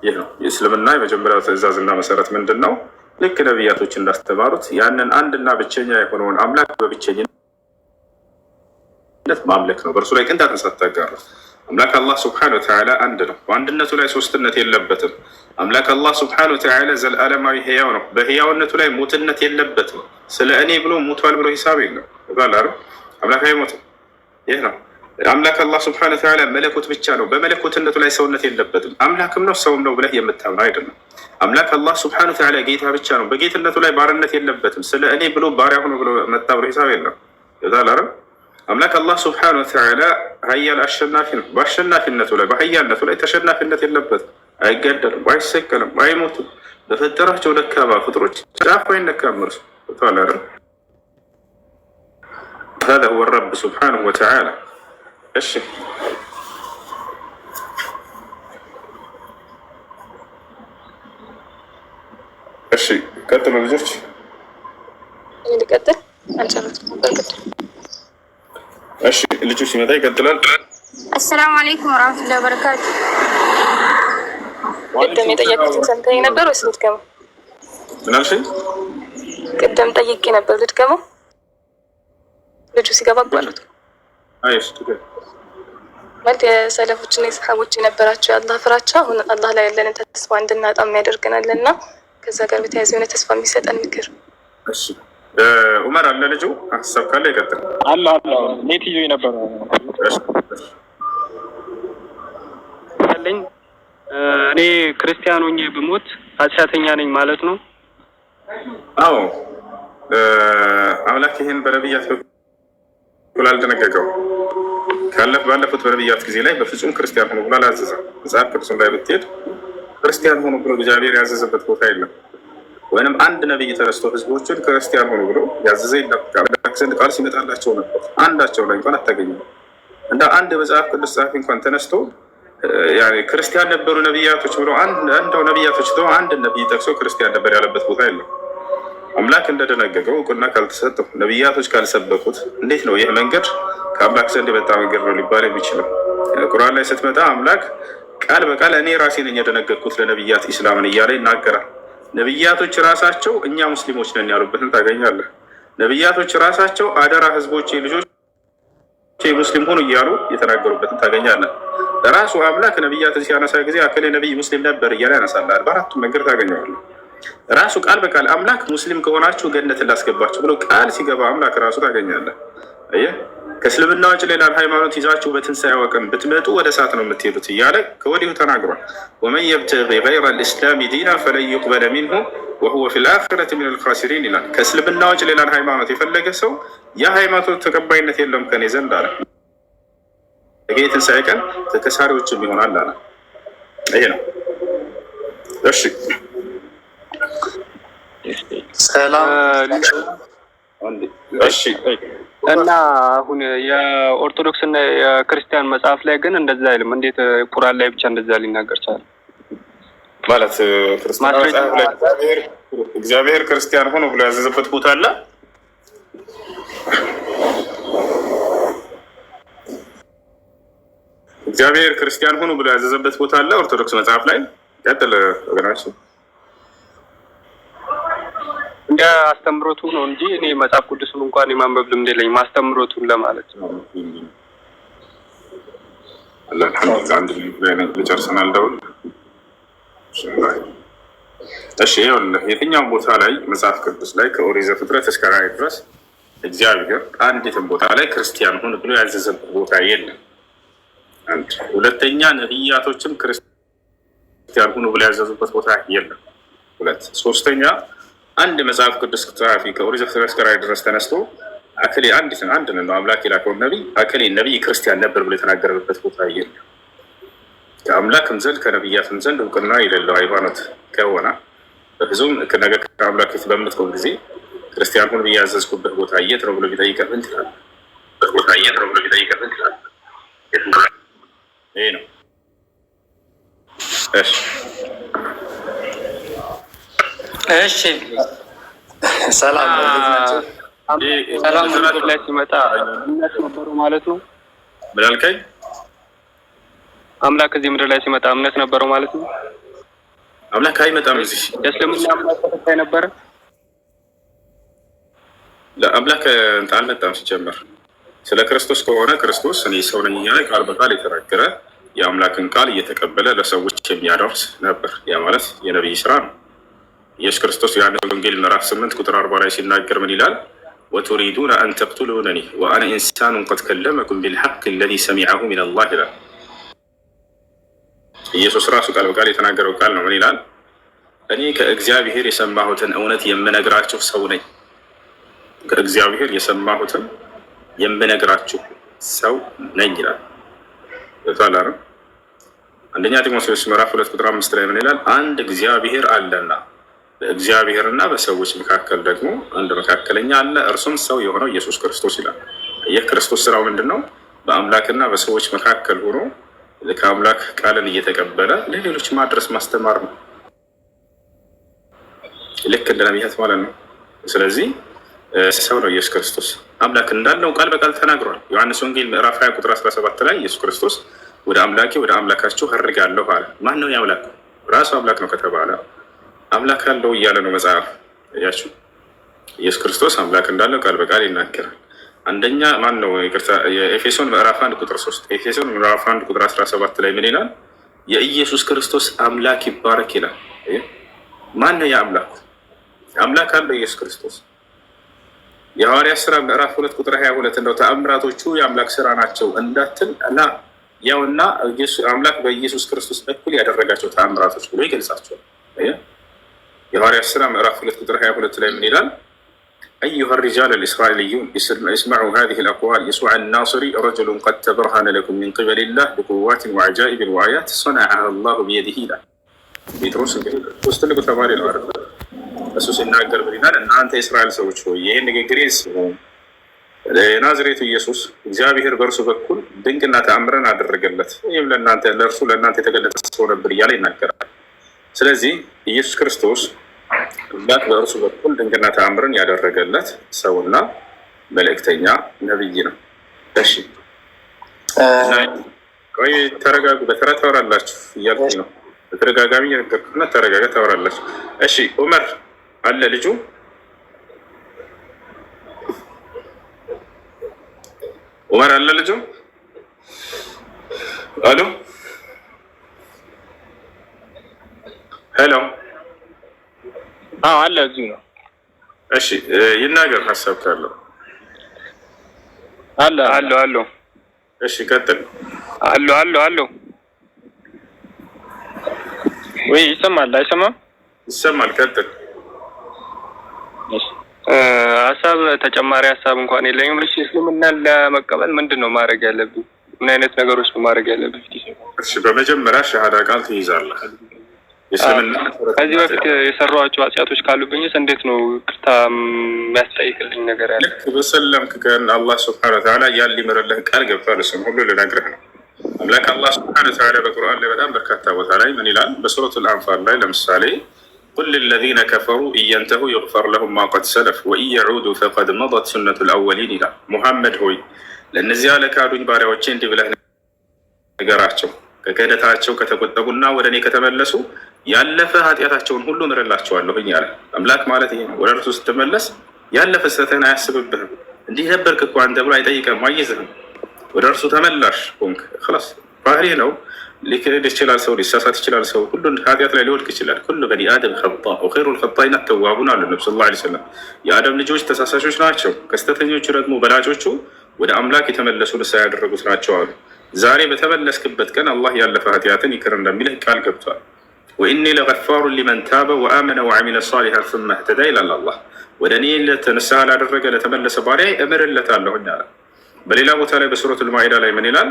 S2: ይህ ነው። የእስልምና የመጀመሪያው ትእዛዝና መሰረት ምንድን ነው? ልክ ነቢያቶች እንዳስተማሩት ያንን አንድና ብቸኛ የሆነውን አምላክ በብቸኝነት ማምለክ ነው። በእርሱ ላይ ቅንጣትን ሳታጋራ። አምላክ አላህ ስብሐነ ወተዓላ አንድ ነው። በአንድነቱ ላይ ሶስትነት የለበትም። አምላክ አላህ ስብሐነ ወተዓላ ዘለዓለማዊ ህያው ነው። በህያውነቱ ላይ ሞትነት የለበትም። ስለ እኔ ብሎ ሞቷል ብሎ ሂሳብ የለም ባላር አምላክ አይሞትም። ይህ ነው አምላክ አላህ ስብሐነ ወተዓላ መለኮት ብቻ ነው። በመለኮትነቱ ላይ ሰውነት የለበትም። አምላክም ነው ሰውም ነው ብለህ የምታምነው አይደለም። አምላክ አላህ ስብሐነ ወተዓላ ጌታ ብቻ ነው። በጌትነቱ ላይ ባርነት የለበትም። ስለ እኔ ብሎ ባሪያ ሆኖ ብሎ መጣ ብሎ ሂሳብ የለም ይላል። አምላክ አላህ ስብሐነ ወተዓላ ሀያል አሸናፊ ነው። በአሸናፊነቱ ላይ በሀያልነቱ ላይ ተሸናፊነት የለበትም። አይገደልም፣ አይሰቀልም፣ አይሞትም። በፈጠራቸው ደካማ ፍጥሮች ጫፍ አይነካም። እርሱ ይላል هذا هو الرب سبحانه وتعالى። እሺ እሺ ቀጥሉ ልጆች።
S9: ልቀጥል አልጨረስኩም ነበር ቅድም።
S2: እሺ ልጁ ሲመጣ ይቀጥላል።
S11: አሰላሙ አለይኩም ወራህመቱላሂ ወበረካቱ።
S9: ቅድም የጠየቁትን ሰምተኸኝ ነበር ወይስ ልድገመው?
S2: ምን አልሽኝ?
S9: ቅድም ጠይቄ ነበር ልድገመው? ልጁ ሲገባ አቋረጡ።
S2: አይሽ
S9: ማለት የሰለፎችና የሰሃቦች የነበራቸው የአላህ ፍራቻ አሁን አላህ ላይ ያለንን ተስፋ እንድናጣም ያደርገናልና ከዛ ጋር በተያያዘ የሆነ ተስፋ የሚሰጠን ምክር።
S2: እሺ ዑመር አለ ልጁ ሀሳብ ካለ ይቀጥል።
S10: አለ ኔት ይዞ ነበር ያለኝ እኔ ክርስቲያን ሆኜ ብሞት ኃጢአተኛ ነኝ ማለት ነው?
S2: አዎ አምላክ ይህን በነቢያት በኩል አልደነገገው። ባለፉት በነቢያት ጊዜ ላይ በፍጹም ክርስቲያን ሆኖ ብሎ አላዘዘም። መጽሐፍ ቅዱስ ላይ ብትሄድ ክርስቲያን ሆኖ ብሎ እግዚአብሔር ያዘዘበት ቦታ የለም። ወይንም አንድ ነቢይ ተነስቶ ህዝቦችን ክርስቲያን ሆኖ ብሎ ያዘዘ የለም። ዘንድ ቃል ሲመጣላቸው ነበር፣ አንዳቸው ላይ እንኳን አታገኝም። እንደ አንድ መጽሐፍ ቅዱስ ጸሐፊ እንኳን ተነስቶ ክርስቲያን ነበሩ ነቢያቶች ብሎ እንደው ነቢያቶች አንድ ነቢይ ጠቅሶ ክርስቲያን ነበር ያለበት ቦታ የለም። አምላክ እንደደነገገው እውቅና ካልተሰጠው ነቢያቶች ካልሰበኩት እንዴት ነው ይህ መንገድ ከአምላክ ዘንድ የመጣ መንገድ ነው ሊባል የሚችለው? ቁርአን ላይ ስትመጣ አምላክ ቃል በቃል እኔ ራሴ ነኝ የደነገግኩት ለነቢያት ኢስላምን እያለ ይናገራል። ነቢያቶች ራሳቸው እኛ ሙስሊሞች ነን ያሉበትን ታገኛለህ። ነቢያቶች ራሳቸው አደራ ህዝቦቼ ልጆች ሙስሊም ሆኑ እያሉ የተናገሩበትን ታገኛለህ። ራሱ አምላክ ነቢያትን ሲያነሳ ጊዜ አከሌ ነቢይ ሙስሊም ነበር እያለ ያነሳልሃል። በአራቱም መንገድ ታገኘዋለህ። ራሱ ቃል በቃል አምላክ ሙስሊም ከሆናችሁ ገነት ላስገባችሁ ብሎ ቃል ሲገባ አምላክ ራሱ ታገኛለህ። አየህ፣ ከእስልምና ውጭ ሌላን ሃይማኖት ይዛችሁ በትንሣኤ ቀን ብትመጡ ወደ እሳት ነው የምትሄዱት እያለ ከወዲሁ ተናግሯል። ወመን የብተጊ ገይረ ልእስላሚ ዲና ፈለን ዩቅበለ ሚንሁ ወሁወ ፊል አኺረቲ ሚነል ኻሲሪን ይላል። ከእስልምና ውጭ ሌላን ሃይማኖት የፈለገ ሰው ያ ሃይማኖት ተቀባይነት የለም ከኔ ዘንድ አለ። ይሄ የትንሣኤ ቀን ከከሳሪዎችም ይሆናል አለ። ይሄ ነው። እሺ
S1: ሰላም።
S2: እሺ
S10: እና አሁን የኦርቶዶክስ እና የክርስቲያን መጽሐፍ ላይ ግን እንደዛ አይልም። እንዴት ቁርአን ላይ ብቻ እንደዛ ሊናገር ቻለ?
S2: ማለት ክርስቲያን መጽሐፍ ላይ እግዚአብሔር ክርስቲያን ሆኖ ብሎ ያዘዘበት ቦታ አለ። እግዚአብሔር ክርስቲያን ሁኑ ብሎ ያዘዘበት ቦታ አለ ኦርቶዶክስ መጽሐፍ ላይ። ቀጥል ወገናችን።
S10: እንደ አስተምሮቱ ነው እንጂ እኔ መጽሐፍ ቅዱስን እንኳን የማንበብ ልምድ የለኝም። ማስተምሮቱን ለማለት ነው።
S2: አልሐምዱሊላህ አንድ ልጨርሰናል ደውል። እሺ ይኸውልህ የትኛውም ቦታ ላይ መጽሐፍ ቅዱስ ላይ ከኦሪት ዘፍጥረት እስከ ራዕይ ድረስ እግዚአብሔር አንዲትም ቦታ ላይ ክርስቲያን ሁን ብሎ ያዘዘበት ቦታ የለም። አንድ ሁለተኛ ነቢያቶችም ክርስቲያን ሁኑ ብሎ ያዘዙበት ቦታ የለም። ሁለት ሶስተኛ አንድ መጽሐፍ ቅዱስ ጸሐፊ ከኦሪት ዘፍጥረት እስከ ራዕይ ድረስ ተነስቶ አከሌ አንድ ነው አምላክ የላከውን ነቢይ አከሌ ነቢይ ክርስቲያን ነበር ብሎ የተናገረበት ቦታ የለም። ከአምላክም ዘንድ ከነቢያትም ዘንድ እውቅና የሌለው ሃይማኖት ከሆነ በፍጹም ነገ ከአምላክ ፊት በምትቆም ጊዜ ክርስቲያን ሁን ብዬ ያዘዝኩበት ቦታ የት ነው ብሎ ቢጠይቀህ ምን ትላለህ? ይሄ ነው።
S5: እሺ ሰላም ምድር ላይ ሲመጣ እምነት ነበሩ ማለት ነው።
S2: ምን አልከኝ?
S10: አምላክ እዚህ ምድር ላይ ሲመጣ እምነት ነበረው ማለት ነው።
S2: አምላክ አይመጣም እዚህ።
S10: የእስልምና አምላክ ተከታይ ነበረ።
S2: ለአምላክ አልመጣም ሲጀመር። ስለ ክርስቶስ ከሆነ ክርስቶስ እኔ ሰው ነኝ እያለ ቃል በቃል የተናገረ የአምላክን ቃል እየተቀበለ ለሰዎች የሚያደርስ ነበር። ያ ማለት የነቢይ ስራ ነው። ኢየሱስ ክርስቶስ ዮሐንስ ወንጌል ምዕራፍ 8 ቁጥር 40 ላይ ሲናገር ምን ይላል? ወቱሪዱነ አን ተቅቱሉነኒ ወአነ ኢንሳኑን ቀድ ከለመኩም ቢልሐቅ አለዚ ሰሚዐሁ ሚነላህ ይላል። ኢየሱስ ራሱ ቃል በቃል የተናገረው ቃል ነው። ምን ይላል? እኔ ከእግዚአብሔር የሰማሁትን እውነት የምነግራችሁ ሰው ነኝ። ከእግዚአብሔር የሰማሁትን የምነግራችሁ ሰው ነኝ ይላል። ታላረ አንደኛ ጢሞቴዎስ ምዕራፍ 2 ቁጥር 5 ላይ ምን ይላል? አንድ እግዚአብሔር አለና በእግዚአብሔርና በሰዎች መካከል ደግሞ አንድ መካከለኛ አለ፣ እርሱም ሰው የሆነው ኢየሱስ ክርስቶስ ይላል። ይህ ክርስቶስ ስራው ምንድን ነው? በአምላክና በሰዎች መካከል ሆኖ ከአምላክ ቃልን እየተቀበለ ለሌሎች ማድረስ ማስተማር ነው። ልክ እንደ ነቢያት ማለት ነው። ስለዚህ ሰው ነው ኢየሱስ ክርስቶስ። አምላክ እንዳለው ቃል በቃል ተናግሯል። ዮሐንስ ወንጌል ምዕራፍ 20 ቁጥር 17 ላይ ኢየሱስ ክርስቶስ ወደ አምላኬ ወደ አምላካችሁ አድርጋለሁ አለ። ማን ነው የአምላክ? ራሱ አምላክ ነው ከተባለ አምላክ አለው እያለ ነው መጽሐፍ። ያችሁ ኢየሱስ ክርስቶስ አምላክ እንዳለው ቃል በቃል ይናገራል። አንደኛ ማን ነው? ይቅርታ፣ የኤፌሶን ምዕራፍ 1 ቁጥር 3 ኤፌሶን ምዕራፍ 1 ቁጥር 17 ላይ ምን ይላል? የኢየሱስ ክርስቶስ አምላክ ይባረክ ይላል። ማን ነው የአምላክ? አምላክ አለው ኢየሱስ ክርስቶስ። የሐዋርያት ሥራ ምዕራፍ 2 ቁጥር 22 እንደው ተአምራቶቹ የአምላክ ስራ ናቸው እንዳትል እና ያውና አምላክ በኢየሱስ ክርስቶስ በኩል ያደረጋቸው ተአምራቶች ብሎ ይገልጻቸዋል። የሐዋርያት ሥራ ምዕራፍ 2 ቁጥር 22 ላይ ምን ይላል? أيها الرجال الإسرائيليون اسمعوا هذه الأقوال يسوع الناصري رجل قد تبرهن لكم من قبل الله بقوات وعجائب وآيات صنعها الله بيده ይላል። ጴጥሮስ እንግዲህ ትልቁ ተማሪ ነው አይደል? እሱ ሲናገር ምን ይላል? እናንተ የእስራኤል ሰዎች ሆይ ይህን ንግግሬ ስሙ። የናዝሬቱ ኢየሱስ እግዚአብሔር በእርሱ በኩል ድንቅና ተአምረን አደረገለት፣ ይህም ለእናንተ የተገለጠ ሰው ነበር እያለ ይናገራል። ስለዚህ ኢየሱስ ክርስቶስ አምላክ በእርሱ በኩል ድንቅና ተአምርን ያደረገለት ሰውና መልእክተኛ ነብይ ነው። እሺ ቆይ ተረጋጉ። በተራ ታወራላችሁ እያልኩኝ ነው። በተደጋጋሚ የነገርኩህና ተረጋጋ ታወራላችሁ። እሺ ዑመር አለ ልጁ ዑመር አለ ልጁ አሎ ሄሎ
S10: አለ እዚሁ ነው።
S2: እሺ ይናገር ሀሳብ ካለው።
S10: አለ
S2: እሺ ቀጥል።
S10: አለ ወይ ይሰማል? አይሰማም?
S2: ይሰማል። ቀጥል።
S10: ሀሳብ ተጨማሪ ሀሳብ እንኳን የለኝም። እሺ እስልምናን ለመቀበል ምንድን ነው ማድረግ ያለብኝ? ምን አይነት ነገሮች ነው ማድረግ ያለብኝ?
S2: እሺ በመጀመሪያ ሻሃዳ ቃል ትይዛለህ።
S10: ከዚህ በፊት የሰሯቸው ኃጢአቶች ካሉብኝስ እንዴት ነው ይቅርታ የሚያስጠይቅልኝ ነገር ያለ?
S2: ልክ በሰለምክ ቀን አላህ ስብሐነ ወተዓላ ያን ሊምርልህ ቃል ገብቷል። እሱን ሁሉ ልነግርህ ነው። አምላክ አላህ ስብሐነ ወተዓላ በቁርአን ላይ በጣም በርካታ ቦታ ላይ ምን ይላል? በሱረቱል አንፋል ላይ ለምሳሌ ቁል ሊለዚነ ከፈሩ ኢየንተሁ ይግፈር ለሁም ማ ቀድ ሰለፍ ወኢን የዑዱ ፈቀድ መضት ሱነቱል አወሊን ይላል። ሙሐመድ ሆይ ለእነዚያ ለካዱኝ ባሪያዎቼ እንዲህ ብለህ ነገራቸው ከክህደታቸው ከተቆጠቡና ወደ እኔ ከተመለሱ ያለፈ ኃጢአታቸውን ሁሉ ምርላቸዋለሁኝ አለ። አምላክ ማለት ይሄ ነው። ወደ እርሱ ስትመለስ ያለፈ ስህተትህን አያስብብህም። እንዲህ ነበርክ እኮ አንተ ብሎ አይጠይቅም፣ አይዝህም። ወደ እርሱ ተመላሽ ሆንክ ኸላስ። ባህሪ ነው። ሊክድ ይችላል ሰው፣ ሊሳሳት ይችላል ሰው፣ ሁሉን ኃጢአት ላይ ሊወድቅ ይችላል። ኩሉ በኒ አደም ኸጣ ወኸይሩል ኸጣኢነ ተዋቡን አሉ ነብዩ ሰለላሁ ዐለይሂ ወሰለም። የአደም ልጆች ተሳሳሾች ናቸው፣ ከስተተኞቹ ደግሞ በላጮቹ ወደ አምላክ የተመለሱ ንስሐ ያደረጉት ናቸው አሉ። ዛሬ በተመለስክበት ቀን አላህ ያለፈ ኃጢአትን ይቅር እንደሚልህ ቃል ገብቷል። ወኢኒ ለገፋሩ ሊመን ታበ ወአመነ ወዐሚለ ሷሊሐን ሱመ እህተዳ ይላል አላህ። ወደ እኔ ንስሐ ላደረገ ለተመለሰ ባሪያ እምርለታለሁኝ አለ። በሌላ ቦታ ላይ በሱረቱል ማኢዳ ላይ ምን ይላል?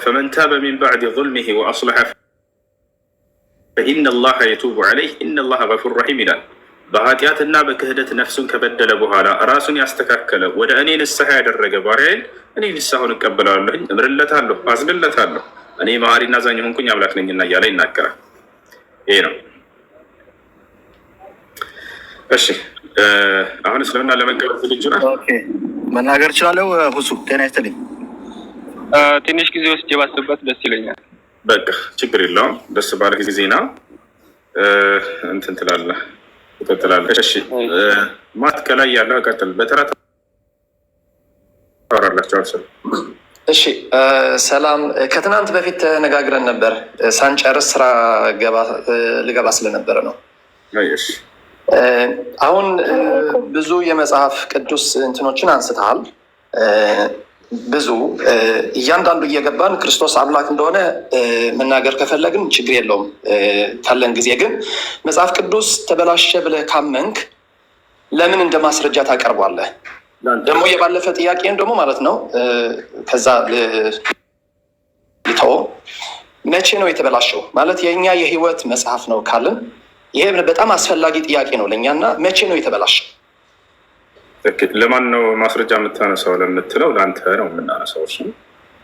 S2: ፈመን ታበ ሚን ባዕድ ዙልሚሂ ወአስለሐ ፈኢነላሀ የቱቡ ዐለይህ ኢነላሀ ገፉር ረሒም ይላል። በኃጢአትና በክህደት ነፍሱን ከበደለ በኋላ ራሱን ያስተካከለ ወደ እኔ ንስሐ ያደረገ ባሪያዬን እኔ ንስሐውን እቀበላለሁኝ፣ እምርለታለሁ፣ አዝንለታለሁ፣ እኔ መሐሪና አዛኝ ሆንኩኝ አምላክ ነኝና እያለ ይናገራል። ይሄ ነው። እሺ አሁን እስልምና ለመቀበል ዝግጁ ነህ?
S12: መናገር እችላለሁ? ሁሱ ጤና ይስጥልኝ።
S10: ትንሽ ጊዜ ውስጥ የባስበት ደስ ይለኛል።
S2: በቃ ችግር የለውም። ደስ ባለህ ጊዜና እንትን ትላለህ ትቀጥላለህ። እሺ ማት ከላይ ያለው ቀጥል። በተራ ታወራላችሁ አልሰ
S12: እሺ ሰላም። ከትናንት በፊት ተነጋግረን ነበር። ሳንጨርስ ስራ ልገባ ስለነበረ ነው።
S2: እሺ
S12: አሁን ብዙ የመጽሐፍ ቅዱስ እንትኖችን አንስተሃል። ብዙ እያንዳንዱ እየገባን ክርስቶስ አምላክ እንደሆነ መናገር ከፈለግን ችግር የለውም ካለን ጊዜ። ግን መጽሐፍ ቅዱስ ተበላሸ ብለህ ካመንክ ለምን እንደ ማስረጃ ታቀርቧለህ? ደግሞ የባለፈ ጥያቄን ደግሞ ማለት ነው ከዛ ልተው። መቼ ነው የተበላሸው? ማለት የእኛ የህይወት መጽሐፍ ነው ካልን ይሄ በጣም አስፈላጊ ጥያቄ ነው ለእኛ። እና መቼ ነው የተበላሸው?
S2: ለማን ነው ማስረጃ የምታነሳው ለምትለው ለአንተ ነው የምናነሳው። እሱ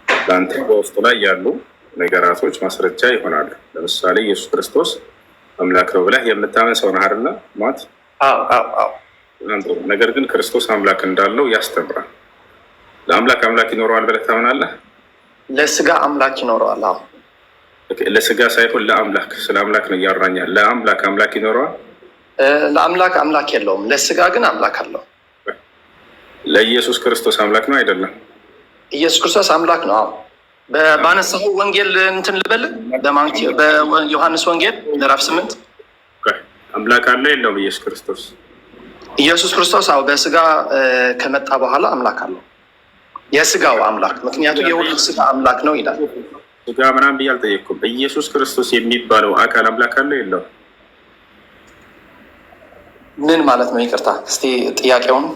S2: ለአንተ በውስጡ ላይ ያሉ ነገራቶች ማስረጃ ይሆናሉ። ለምሳሌ ኢየሱስ ክርስቶስ አምላክ ነው ብለህ የምታነሳው ነው አይደለ? ማት ነገር ግን ክርስቶስ አምላክ እንዳለው ያስተምራል። ለአምላክ አምላክ ይኖረዋል ብለህ ታምናለህ?
S12: ለስጋ አምላክ ይኖረዋል። አዎ
S2: ለስጋ ሳይሆን ለአምላክ፣ ስለ አምላክ ነው እያወራኛል። ለአምላክ አምላክ ይኖረዋል?
S12: ለአምላክ አምላክ የለውም፣ ለስጋ ግን አምላክ አለው።
S2: ለኢየሱስ ክርስቶስ አምላክ ነው አይደለም?
S12: ኢየሱስ ክርስቶስ አምላክ ነው። አዎ ባነሳው ወንጌል እንትን ልበል፣ በዮሐንስ ወንጌል ምዕራፍ 8
S2: አምላክ አለ የለውም ኢየሱስ ክርስቶስ?
S12: ኢየሱስ ክርስቶስ አዎ በስጋ ከመጣ በኋላ አምላክ አለው፣ የስጋው አምላክ። ምክንያቱም የሁሉ ስጋ አምላክ ነው ይላል።
S2: ስጋ ምናምን ብዬ አልጠየቅኩም። ኢየሱስ ክርስቶስ የሚባለው አካል አምላክ አለ የለውም?
S12: ምን ማለት ነው? ይቅርታ እስቲ ጥያቄውን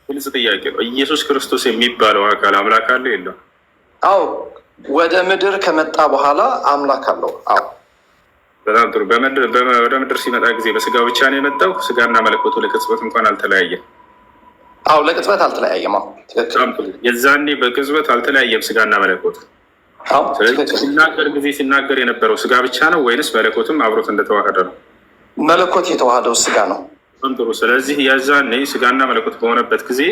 S2: ግልጽ ጥያቄ ነው። ኢየሱስ ክርስቶስ የሚባለው አካል አምላክ አለ የለውም?
S12: አዎ ወደ ምድር ከመጣ በኋላ አምላክ አለው። አዎ
S2: በጣም ጥሩ። ወደ ምድር ሲመጣ ጊዜ በስጋው ብቻ ነው የመጣው? ስጋና መለኮቱ ለቅጽበት እንኳን አልተለያየም?
S12: አዎ ለቅጽበት አልተለያየም። አዎ ትክክል።
S2: የዛኔ በቅጽበት አልተለያየም ስጋና መለኮቱ። ስለዚህ ሲናገር ጊዜ ሲናገር የነበረው ስጋ ብቻ ነው ወይንስ መለኮትም አብሮት እንደተዋሃደ ነው?
S12: መለኮት የተዋሃደው ስጋ ነው።
S2: በጣም ጥሩ። ስለዚህ የዛኔ ስጋና መለኮት በሆነበት ጊዜ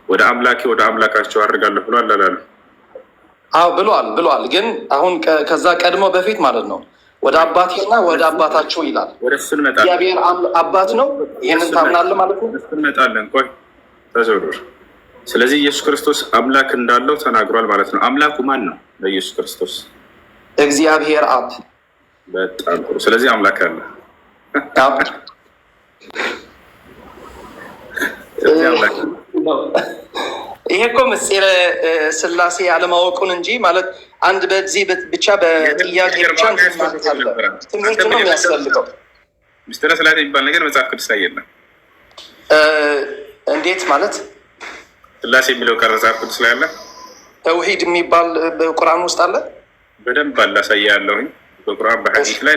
S2: ወደ አምላኬ ወደ አምላካቸው አድርጋለሁ ብሏል አላለም?
S12: አዎ ብሏል። ግን አሁን ከዛ ቀድሞ በፊት ማለት ነው ወደ አባቴና ወደ አባታቸው ይላል።
S2: ወደ እሱ እንመጣለን።
S12: እግዚአብሔር አባት ነው። ይህንን ታምናለህ ማለት ነው?
S2: እንመጣለን። ቆይ ተዘውር። ስለዚህ ኢየሱስ ክርስቶስ አምላክ እንዳለው ተናግሯል ማለት ነው። አምላኩ ማን ነው ለኢየሱስ ክርስቶስ?
S12: እግዚአብሔር አብ።
S2: በጣም ጥሩ። ስለዚህ አምላክ አለ።
S12: ይሄ እኮ ምስጢረ ስላሴ ያለማወቁን እንጂ ማለት አንድ በዚህ ብቻ በጥያቄ ብቻ ትምህርት ነው የሚያስፈልገው።
S2: ምስጢረ ስላሴ የሚባል ነገር መጽሐፍ ቅዱስ ላይ የለም።
S12: እንዴት ማለት?
S2: ስላሴ የሚለው ቃል መጽሐፍ ቅዱስ ላይ አለ?
S12: ተውሂድ የሚባል በቁርአን ውስጥ አለ?
S2: በደንብ አለ፣ አሳያለሁኝ። በቁርአን በሐዲስ ላይ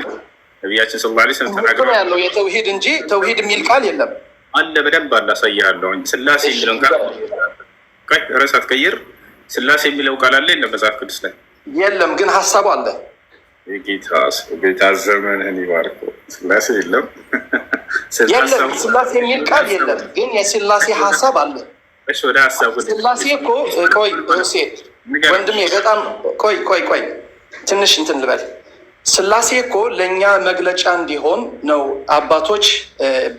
S2: ነቢያችን ሰለላሁ ዐለይሂ ወሰለም ተናግረዋል
S12: ያለው የተውሂድ እንጂ ተውሂድ የሚል ቃል የለም።
S2: አለ፣ በደንብ አለ፣ አሳያለሁኝ። ስላሴ የሚለው ቃል ርዕስ አትቀይር። ስላሴ የሚለው ቃል አለ የለም መጽሐፍ ቅዱስ ላይ?
S12: የለም፣ ግን ሀሳቡ አለ።
S2: ጌታ ዘመንህን ይባርከው። ስላሴ የለም፣
S12: ስላሴ የሚል ቃል የለም፣ ግን የስላሴ ሀሳብ አለ።
S2: ወደ ሀሳቡ
S12: ስላሴ እኮ ቆይ ወንድሜ፣ በጣም ቆይ ትንሽ እንትን ልበል። ስላሴ እኮ ለእኛ መግለጫ እንዲሆን ነው አባቶች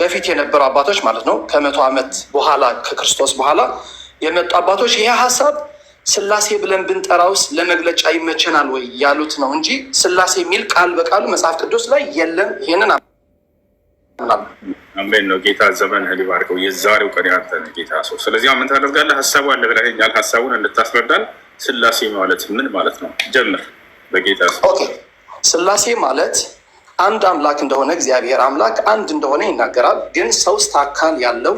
S12: በፊት የነበሩ አባቶች ማለት ነው 100 ዓመት በኋላ ከክርስቶስ በኋላ የመጡ አባቶች ይሄ ሀሳብ ስላሴ ብለን ብንጠራውስ ለመግለጫ ይመቸናል ወይ ያሉት ነው እንጂ ስላሴ የሚል ቃል በቃሉ መጽሐፍ ቅዱስ ላይ የለም። ይሄንን
S2: አሜን ነው። ጌታ ዘመን ሊባርከው። የዛሬው ቀን ያንተ ጌታ ሰው። ስለዚህ ምን ታደርጋለህ? ሀሳቡ አለ ብለኸኛል። ሀሳቡን እንድታስረዳን ስላሴ ማለት ምን ማለት ነው? ጀምር በጌታ ሰው።
S12: ኦኬ ስላሴ ማለት አንድ አምላክ እንደሆነ እግዚአብሔር አምላክ አንድ እንደሆነ ይናገራል። ግን 3 አካል ያለው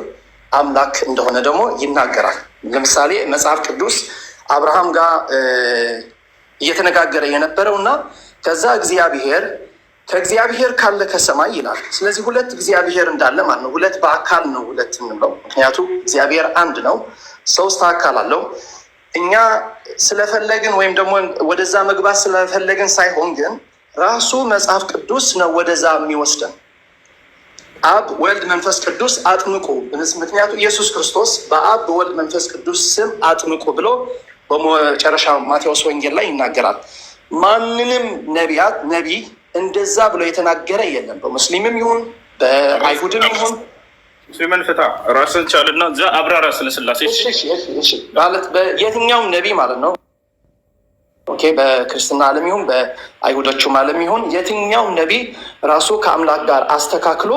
S12: አምላክ እንደሆነ ደግሞ ይናገራል። ለምሳሌ መጽሐፍ ቅዱስ አብርሃም ጋር እየተነጋገረ የነበረው እና ከዛ ከእግዚአብሔር ካለ ከሰማይ ይላል። ስለዚህ 2 እግዚአብሔር እንዳለ ማለት ነው። 2 በአካል ነው 2 የምንለው ምክንያቱም እግዚአብሔር አንድ ነው፣ 3 አካል አለው። እኛ ስለፈለግን ወይም ደግሞ ወደዛ መግባት ስለፈለግን ሳይሆን ግን ራሱ መጽሐፍ ቅዱስ ነው ወደዛ የሚወስደን። አብ ወልድ መንፈስ ቅዱስ አጥምቁ። ምክንያቱም ኢየሱስ ክርስቶስ በአብ በወልድ መንፈስ ቅዱስ ስም አጥምቁ ብሎ በመጨረሻ ማቴዎስ ወንጌል ላይ ይናገራል። ማንንም ነቢይ እንደዛ ብሎ የተናገረ የለም። በሙስሊምም ይሁን በአይሁድም ይሁን
S2: ሙስሊምን ፍታ ራስን ቻልና እዛ አብራራ ስለ ስላሴ
S12: ማለት በየትኛውም ነቢይ ማለት ነው። ኦኬ በክርስትና ዓለም ይሁን በአይሁዶቹም ዓለም ይሁን የትኛውም ነቢይ ራሱ ከአምላክ ጋር አስተካክሎ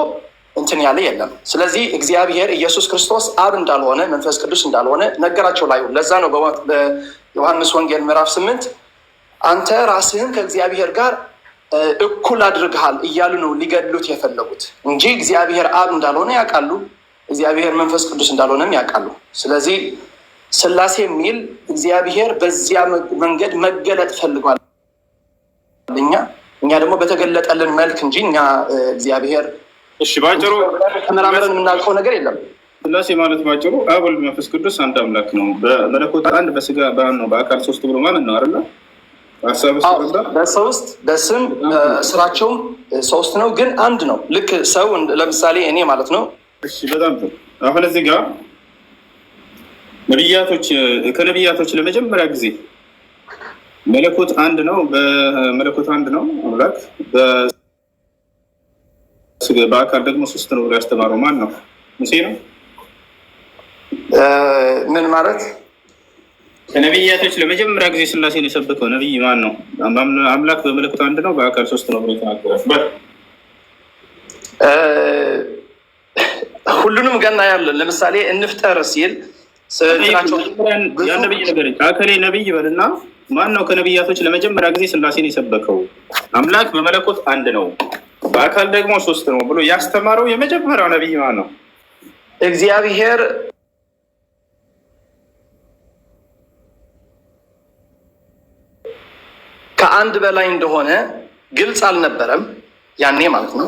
S12: እንትን ያለ የለም። ስለዚህ እግዚአብሔር ኢየሱስ ክርስቶስ አብ እንዳልሆነ መንፈስ ቅዱስ እንዳልሆነ ነገራቸው ላይ። ለዛ ነው በዮሐንስ ወንጌል ምዕራፍ 8 አንተ ራስህን ከእግዚአብሔር ጋር እኩል አድርገሃል እያሉ ነው ሊገድሉት የፈለጉት እንጂ እግዚአብሔር አብ እንዳልሆነ ያውቃሉ፣ እግዚአብሔር መንፈስ ቅዱስ እንዳልሆነም ያውቃሉ። ስለዚህ ስላሴ የሚል እግዚአብሔር በዚያ መንገድ መገለጥ ፈልጓል። እኛ ደግሞ በተገለጠልን መልክ እንጂ እኛ እግዚአብሔር
S2: ባጭሩ
S12: ተመራምረን የምናውቀው ነገር የለም።
S2: ስላሴ ማለት ባጭሩ አብ ወልድ መንፈስ ቅዱስ አንድ አምላክ ነው። በመለኮት አንድ፣ በስጋ በአንድ ነው፣ በአካል 3 ብሎ ማለት ነው አይደለ?
S12: በ3 በስም ስራቸውም 3 ነው፣ ግን አንድ ነው። ልክ ሰው ለምሳሌ እኔ ማለት ነው።
S2: በጣም ጥሩ። አሁን እዚህ ጋር ከነቢያቶች ለመጀመሪያ ጊዜ መለኮት አንድ ነው፣ በመለኮት አንድ ነው አምላክ፣ በአካል ደግሞ 3 ነው ብሎ ያስተማረው ማን ነው? ሙሴ ነው።
S12: ምን ማለት
S2: ከነቢያቶች ለመጀመሪያ ጊዜ ስላሴን የሰበከው ነቢይ ማን ነው? አምላክ በመለኮት አንድ ነው፣ በአካል 3 ነው ብሎ የተናገረ
S12: ሁሉንም ገና ያለን። ለምሳሌ እንፍጠር ሲል
S2: ነብይ ነገር አከሌ ነብይ በልና ማን ነው ከነቢያቶች ለመጀመሪያ ጊዜ ስላሴን የሰበከው? አምላክ በመለኮት አንድ ነው፣ በአካል ደግሞ 3 ነው ብሎ ያስተማረው የመጀመሪያው ነቢይ ማን ነው?
S12: እግዚአብሔር ከአንድ በላይ እንደሆነ ግልጽ አልነበረም ያኔ ማለት ነው።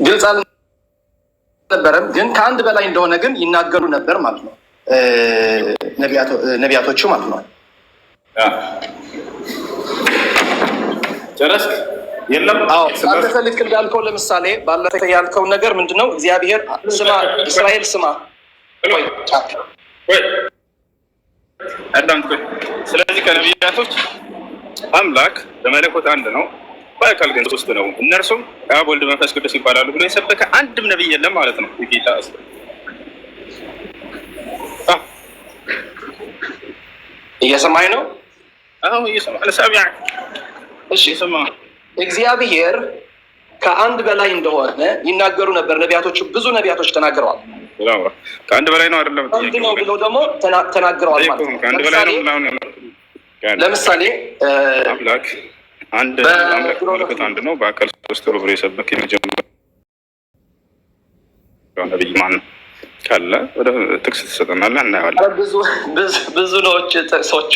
S12: ግልጽ አልነበረም፣ ግን ከአንድ በላይ እንደሆነ ግን ይናገሩ ነበር ማለት ነው ነቢያቶቹ ማለት ነው።
S2: ጨረስክ? የለም።
S12: አዎ ባለፈ ልክ እንዳልከው ለምሳሌ ባለፈ ያልከው ነገር ምንድነው? እግዚአብሔር ስማ፣ እስራኤል ስማ።
S2: ስለዚህ ከነቢያቶች አምላክ በመለኮት አንድ ነው፣ በአካል ግን 3 ነው። እነርሱም አብ ወልድ መንፈስ ቅዱስ ይባላሉ ብሎ የሰበከ አንድም ነቢይ የለም ማለት ነው። ጌታ
S12: እየሰማኝ ነው?
S2: አዎ እየሰማህ።
S12: እሺ እግዚአብሔር ከአንድ በላይ እንደሆነ ይናገሩ ነበር ነቢያቶች። ብዙ ነቢያቶች ተናግረዋል።
S2: ከአንድ በላይ ነው አይደለም?
S12: አንድ ነው ብለው ደግሞ ተናግረዋል ማለት ነው። ለምሳሌ
S2: አምላክ አንድ መለኮት አንድ ነው፣ በአካል 3 ነው ብሎ የሰበከ የመጀመሪያው ነቢይ ማን ነው ካለ ወደ ጥቅስ ትሰጠናለህ፣ እናየዋለን።
S12: ብዙ ነዎች ጥቅሶቿ።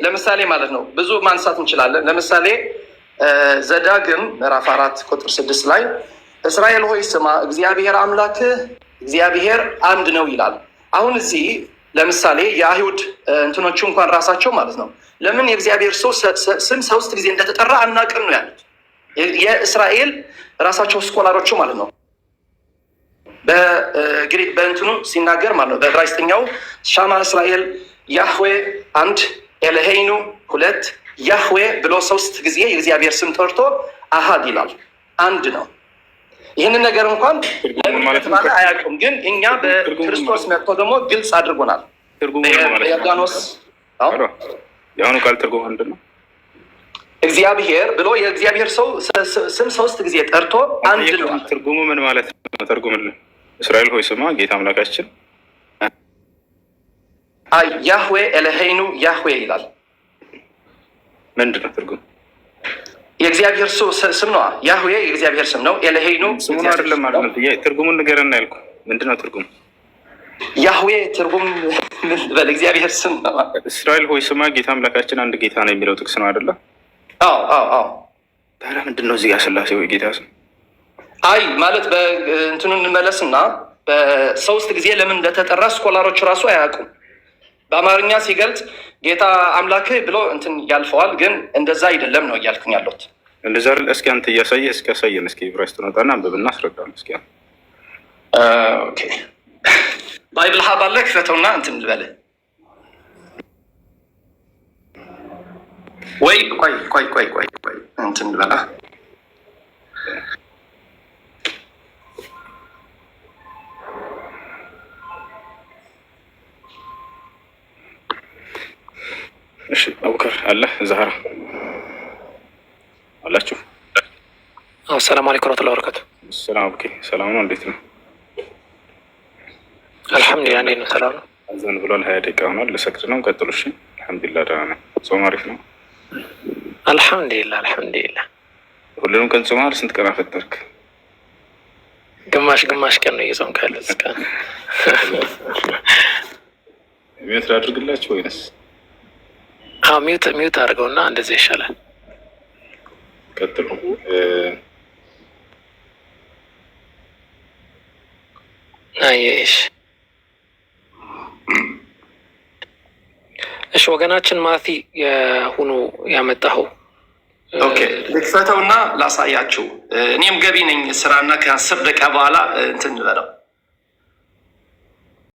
S12: ለምሳሌ ማለት ነው ብዙ ማንሳት እንችላለን። ለምሳሌ ዘዳግም ምዕራፍ 4 ቁጥር 6 ላይ እስራኤል ሆይ ስማ፣ እግዚአብሔር አምላክህ እግዚአብሔር አንድ ነው ይላል። አሁን እዚህ ለምሳሌ የአይሁድ እንትኖቹ እንኳን ራሳቸው ማለት ነው ለምን የእግዚአብሔር ስም 3 ጊዜ እንደተጠራ አናውቅም ነው ያሉት። የእስራኤል ራሳቸው ስኮላሮቹ ማለት ነው በእንትኑ ሲናገር ማለት ነው። በዕብራይስጥኛው ሻማ እስራኤል ያህዌ አንድ፣ ኤልሄይኑ ሁለት፣ ያህዌ ብሎ 3 ጊዜ የእግዚአብሔር ስም ጠርቶ አሃድ ይላል። አንድ ነው። ይህንን ነገር እንኳን ለምን አያውቅም፣ ግን እኛ በክርስቶስ መጥቶ ደግሞ ግልጽ አድርጎናል። ዮርዳኖስ
S2: የአሁኑ ቃል ትርጉም ምንድን ነው?
S12: እግዚአብሔር ብሎ የእግዚአብሔር ሰው ስም 3 ጊዜ ጠርቶ አንድ ነው።
S2: ትርጉሙ ምን ማለት ነው? ተርጉምልን። እስራኤል ሆይ ስማ ጌታ አምላካችን
S12: ያህዌ ኤልሄይኑ ያህዌ ይላል።
S2: ምንድን ነው ትርጉም?
S12: የእግዚአብሔር ስም ነው። ያህዌ የእግዚአብሔር ስም ነው። ኤልሄይኑ
S2: ስሙን አይደለም ማለት ነው። ትርጉሙን ንገረና ያልኩ ምንድን ነው ትርጉም?
S12: ያህዌ ትርጉም በል እግዚአብሔር ስም ነው።
S2: እስራኤል ሆይ ስማ ጌታ አምላካችን አንድ ጌታ ነው የሚለው ጥቅስ ነው አይደለ?
S12: አዎ።
S2: ታዲያ ምንድን ነው እዚህ ጋር ስላሴ ወይ ጌታ ስም?
S12: አይ ማለት በእንትኑ እንመለስና በ3 ጊዜ ለምን እንደተጠራ ስኮላሮች ራሱ አያውቁም። በአማርኛ ሲገልጽ ጌታ አምላክህ ብሎ እንትን ያልፈዋል፣ ግን እንደዛ አይደለም ነው እያልኩኝ ያለሁት።
S2: እንደዛ አይደል? እስኪ አንተ እያሳየህ እስኪ ያሳየን እስኪ ዕብራይስጥ ነውጣና አንብብና አስረዳን እስኪ።
S12: ኦኬ ባይብል ሀብ አለ ክፈተውና እንትን ልበልህ ወይ ቆይ እንትን ልበላ።
S2: እሺ አቡከር አለ ዛህራ አላችሁ?
S13: ሰላም አለይኩም ወራህመቱላሂ ወበረካቱ።
S2: ሰላም ኦኬ። ሰላም ነው። እንዴት ነው?
S13: አልሐምዱሊላህ። እንዴት ነው? ሰላም ነው።
S2: አዘን ብሏል። 20 ደቂቃ ሆኗል። ልሰግድ ነው። ቀጥሉ። እሺ አልሐምዱሊላህ ደህና ነው። ጾም አሪፍ ነው።
S13: አልሐምዱሊላህ።
S2: ሁሉንም ቀን ጾመሃል? ስንት ቀን አፈጠርክ?
S13: ግማሽ ቀን ነው እየጾምክ ያለው። እስከ
S2: ሚውት ላድርግላችሁ ወይንስ?
S13: ሚውት አድርገውና እንደዚህ ይሻላል።
S2: ቀጥሉ።
S13: እሺ ወገናችን ማቲ የሁኑ ያመጣኸው
S12: ልክፈተውና ላሳያችሁ። እኔም ገቢ ነኝ ስራና ከ10 ደቂቃ በኋላ እንትን በለው